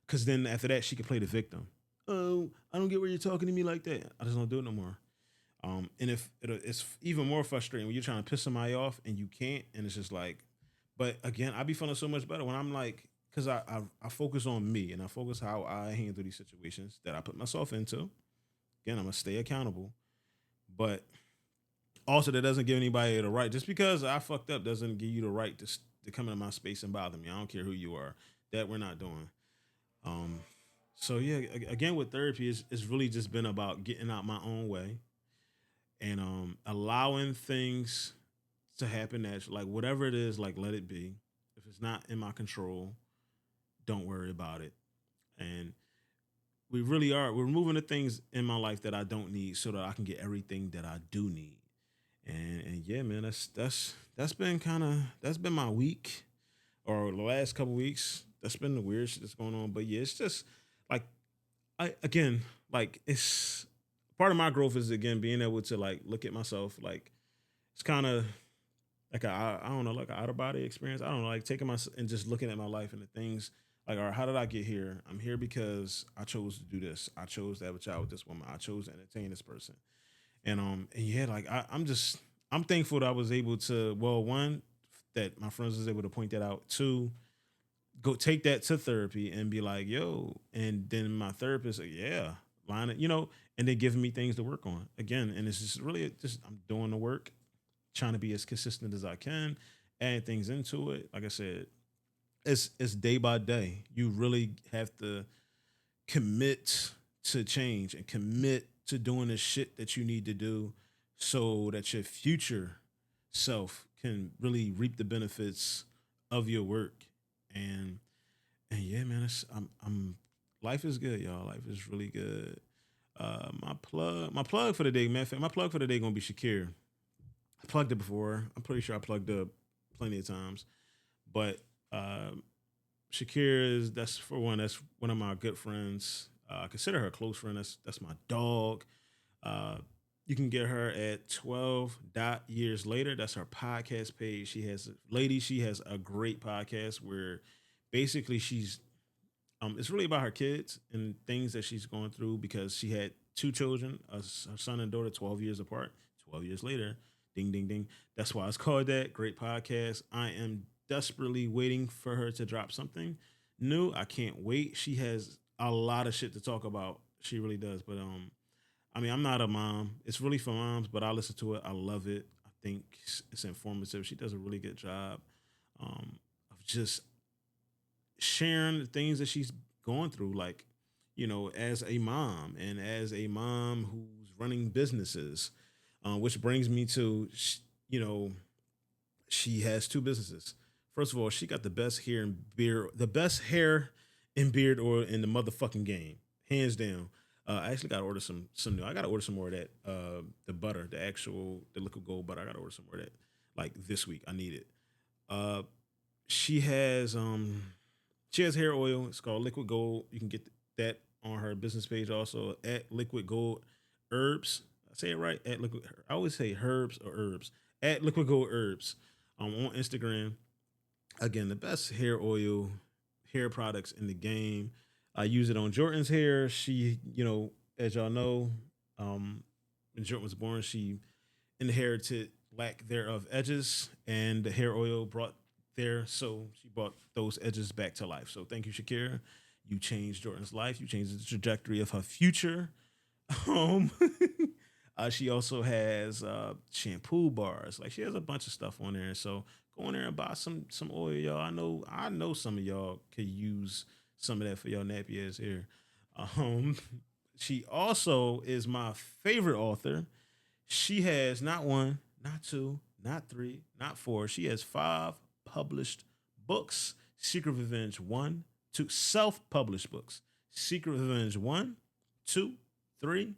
Cause then after that, she can play the victim. Oh, I don't get where you're talking to me like that. I just don't do it no more. And if it's even more frustrating when you're trying to piss somebody off and you can't, and it's just like, but again, I be feeling so much better when I'm like, because I focus on me and I focus how I handle these situations that I put myself into. Again, I'm gonna stay accountable, but also that doesn't give anybody the right. Just because I fucked up doesn't give you the right to come into my space and bother me. I don't care who you are. That we're not doing. Um, so yeah, again with therapy, it's really just been about getting out my own way and allowing things to happen naturally. Like whatever it is, like let it be. If it's not in my control, don't worry about it. And we really are. We're removing the things in my life that I don't need, so that I can get everything that I do need. And yeah, man, that's been that's been my week or the last couple weeks. That's been the weird shit that's going on. But yeah, it's just like I again like it's part of my growth is again being able to like look at myself like it's kind of like I don't know, like an out of body experience. I don't know, like taking my and just looking at my life and the things like, all right, how did I get here? I'm here because I chose to do this. I chose to have a child with this woman. I chose to entertain this person. And yeah, like I'm thankful that I was able to well one that my friends was able to point that out. Two, go take that to therapy and be like, yo, and then my therapist, like, yeah, line it, and then giving me things to work on again. And it's just really just I'm doing the work, trying to be as consistent as I can, add things into it. Like I said, it's day by day. You really have to commit to change and commit to doing the shit that you need to do so that your future self can really reap the benefits of your work. And and yeah, man, I'm life is good, y'all. Life is really good. My plug for the day, man. My plug for the day gonna be Shakir. I plugged it before. I'm pretty sure I plugged up plenty of times, but Shakira is that's for one. That's one of my good friends. I consider her a close friend. That's my dog. Uh, you can get her at 12 dot years later. That's her podcast page. She has a great podcast where basically she's it's really about her kids and things that she's going through because she had two children, her son and daughter, 12 years apart. 12 years later, ding, ding, ding. That's why it's called that. Great podcast. I am desperately waiting for her to drop something new. I can't wait. She has a lot of shit to talk about. She really does. But I mean, I'm not a mom. It's really for moms, but I listen to it. I love it. I think it's informative. She does a really good job of just sharing the things that she's going through, like, as a mom and as a mom who's running businesses, which brings me to, you know, she has two businesses. First of all, she got the best hair and beard oil in the motherfucking game, hands down. I actually got to order some new. I got to order some more of that. The butter, the liquid gold butter. I got to order some more of that. Like this week, I need it. Uh, she has hair oil. It's called Liquid Gold. You can get that on her business page also at Liquid Gold Herbs. I say it right at Liquid. I always say herbs or herbs at Liquid Gold Herbs. On Instagram. Again, the best hair products in the game. I use it on Jordan's hair. She, as y'all know, when Jordan was born, she inherited lack thereof edges, and the hair oil brought there. So she brought those edges back to life. So thank you, Shakira. You changed Jordan's life. You changed the trajectory of her future. Um, she also has shampoo bars. Like she has a bunch of stuff on there. So go in there and buy some oil, y'all. I know some of y'all could use some of that for your nappy ass hair. Um, she also is my favorite author. She has not one, not two, not three, not four. She has five published books. Secret Revenge one, two self-published books. Secret Revenge one, two, three.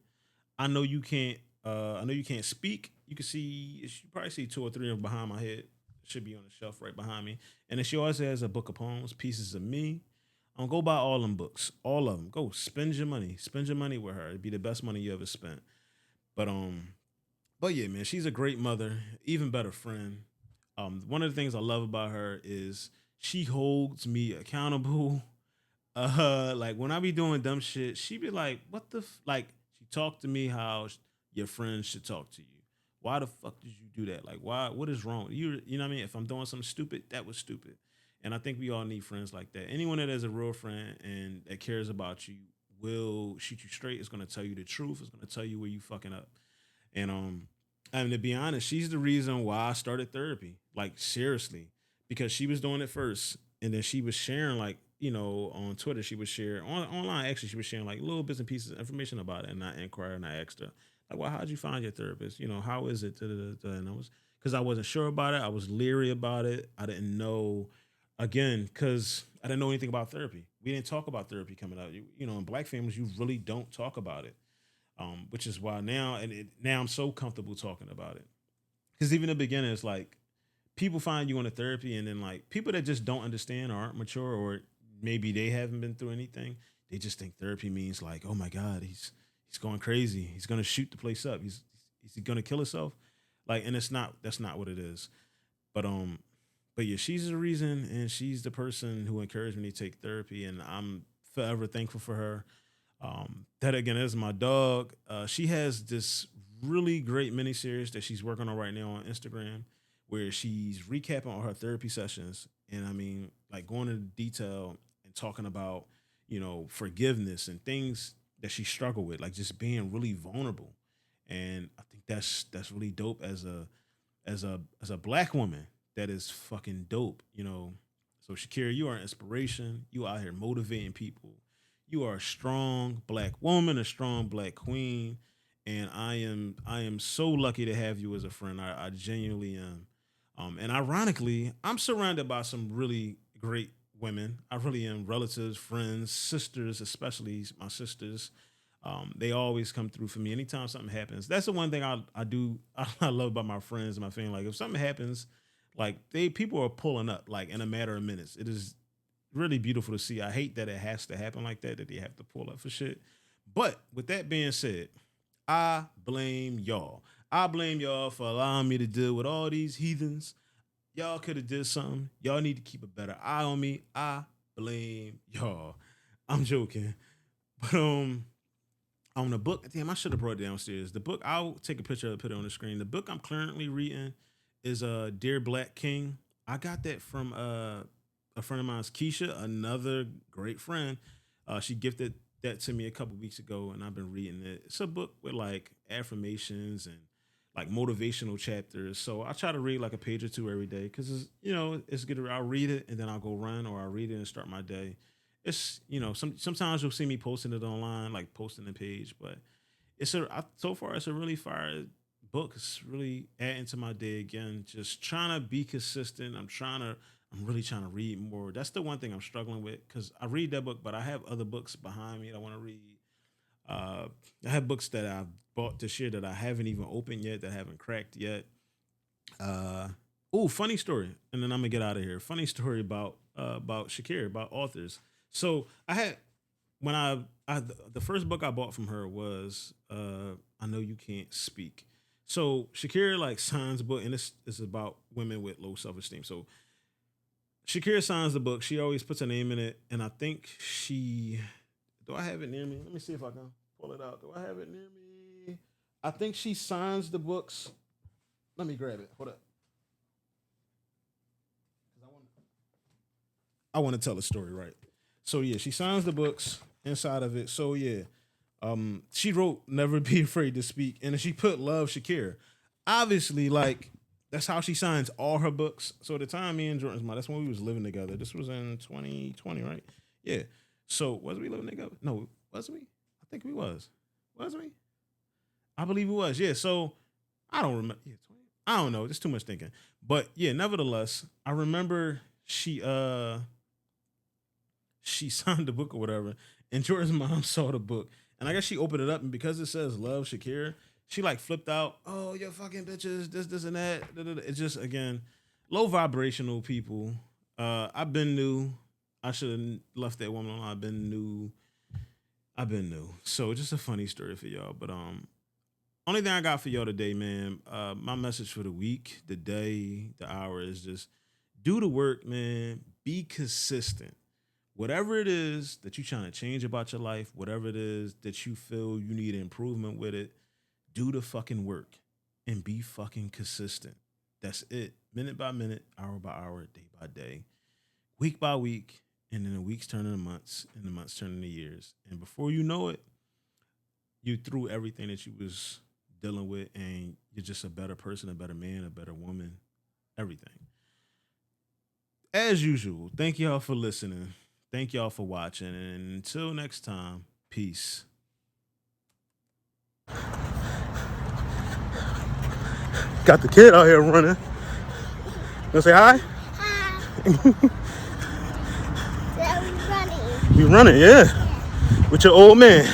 I know you can't. I know you can't speak. You can see. You probably see two or three of them behind my head. Should be on the shelf right behind me. And then she also has a book of poems, Pieces of Me. Go buy all them books, all of them. Go spend your money. Spend your money with her. It'd be the best money you ever spent. But but yeah, man, she's a great mother, even better friend. One of the things I love about her is she holds me accountable. Like when I be doing dumb shit, she be like, "What the like?" She talked to me how your friends should talk to you. Why the fuck did you do that? Like, why? What is wrong? You know what I mean? If I'm doing something stupid, that was stupid. And I think we all need friends like that. Anyone that is a real friend and that cares about you will shoot you straight. Is going to tell you the truth. Is going to tell you where you fucking up. And to be honest, she's the reason why I started therapy. Like seriously, because she was doing it first, and then she was sharing like on Twitter. She would share online. Actually, she was sharing like little bits and pieces of information about it, and I inquired and I asked her like, "Well, how'd you find your therapist? How is it?" And I was because I wasn't sure about it. I was leery about it. I didn't know again because I didn't know anything about therapy. We didn't talk about therapy coming out. In black families, you really don't talk about it. Which is why now I'm so comfortable talking about it. Because even in the beginning, it's like people find you in a therapy, and then like people that just don't understand or aren't mature, or maybe they haven't been through anything, they just think therapy means like, oh my god, he's going crazy, he's gonna shoot the place up, he's gonna kill himself, like, and that's not what it is. But but yeah, she's the reason, and she's the person who encouraged me to take therapy, and I'm forever thankful for her. That again is my dog. She has this really great miniseries that she's working on right now on Instagram, where she's recapping all her therapy sessions, and I mean, like going into detail and talking about forgiveness and things that she struggled with, like just being really vulnerable. And I think that's really dope as a black woman. That is fucking dope. So Shakira, you are an inspiration. You out here motivating people. You are a strong black woman, a strong black queen, and I am so lucky to have you as a friend. I genuinely am. And ironically, I'm surrounded by some really great women. I really am, relatives, friends, sisters, especially my sisters. They always come through for me anytime something happens. That's the one thing I do I love about my friends and my family. Like if something happens, like people are pulling up like in a matter of minutes. It is really beautiful to see. I hate that it has to happen like that they have to pull up for shit. But with that being said, I blame y'all. I blame y'all for allowing me to deal with all these heathens. Y'all could have did something. Y'all need to keep a better eye on me. I blame y'all. I'm joking. But on the book, damn, I should have brought it downstairs. The book, I'll take a picture of it, put it on the screen. The book I'm currently reading is Dear Black King. I got that from a friend of mine's, Keisha, another great friend. She gifted that to me a couple weeks ago, and I've been reading it. It's a book with like affirmations and like motivational chapters. So I try to read like a page or two every day because it's good. I'll read it and then I'll go run, or I'll read it and start my day. It's sometimes you'll see me posting it online, like posting the page, but so far it's a really fire book. It's really adding to my day again. Just trying to be consistent. I'm really trying to read more. That's the one thing I'm struggling with because I read that book, but I have other books behind me that I want to read. I have books that I've bought this year that I haven't even opened yet, that I haven't cracked yet. Funny story, and then I'm gonna get out of here. Funny story about Shakira, about authors. So I had the first book I bought from her was I Know You Can't Speak. So Shakira like signs a book, and this is about women with low self-esteem. So Shakira signs the book. She always puts her name in it, and I think do I have it near me? Let me see if I can pull it out. Do I have it near me? I think she signs the books. Let me grab it. Hold up. I want to tell the story right. So yeah, she signs the books inside of it. So yeah, she wrote "Never Be Afraid to Speak," and then she put "Love Shakira." Obviously, like that's how she signs all her books. So at the time, me and Jordan's mom, that's when we was living together. This was in 2020, right? Yeah. So was we living together? No, was we? I think we was. Was we? I believe we was. Yeah. So I don't remember. Yeah, 20. I don't know. There's too much thinking. But yeah, nevertheless, I remember she signed the book or whatever, and Jordan's mom saw the book, and I guess she opened it up, and because it says "Love Shakira," she like flipped out. Oh, you fucking bitches, this and that. It's just again low vibrational people. I've been new. I should have left that woman alone. I've been new. So just a funny story for y'all. But only thing I got for y'all today, man. My message for the week, the day, the hour is just do the work, man. Be consistent. Whatever it is that you're trying to change about your life, whatever it is that you feel you need improvement with it, do the fucking work and be fucking consistent. That's it. Minute by minute, hour by hour, day by day, week by week, and then the weeks turn into months, and the months turn into years. And before you know it, you through everything that you was dealing with, and you're just a better person, a better man, a better woman, everything. As usual, thank y'all for listening. Thank y'all for watching. And until next time, peace. Got the kid out here running. You say hi? Hi. So we're running. You running, yeah. With your old man.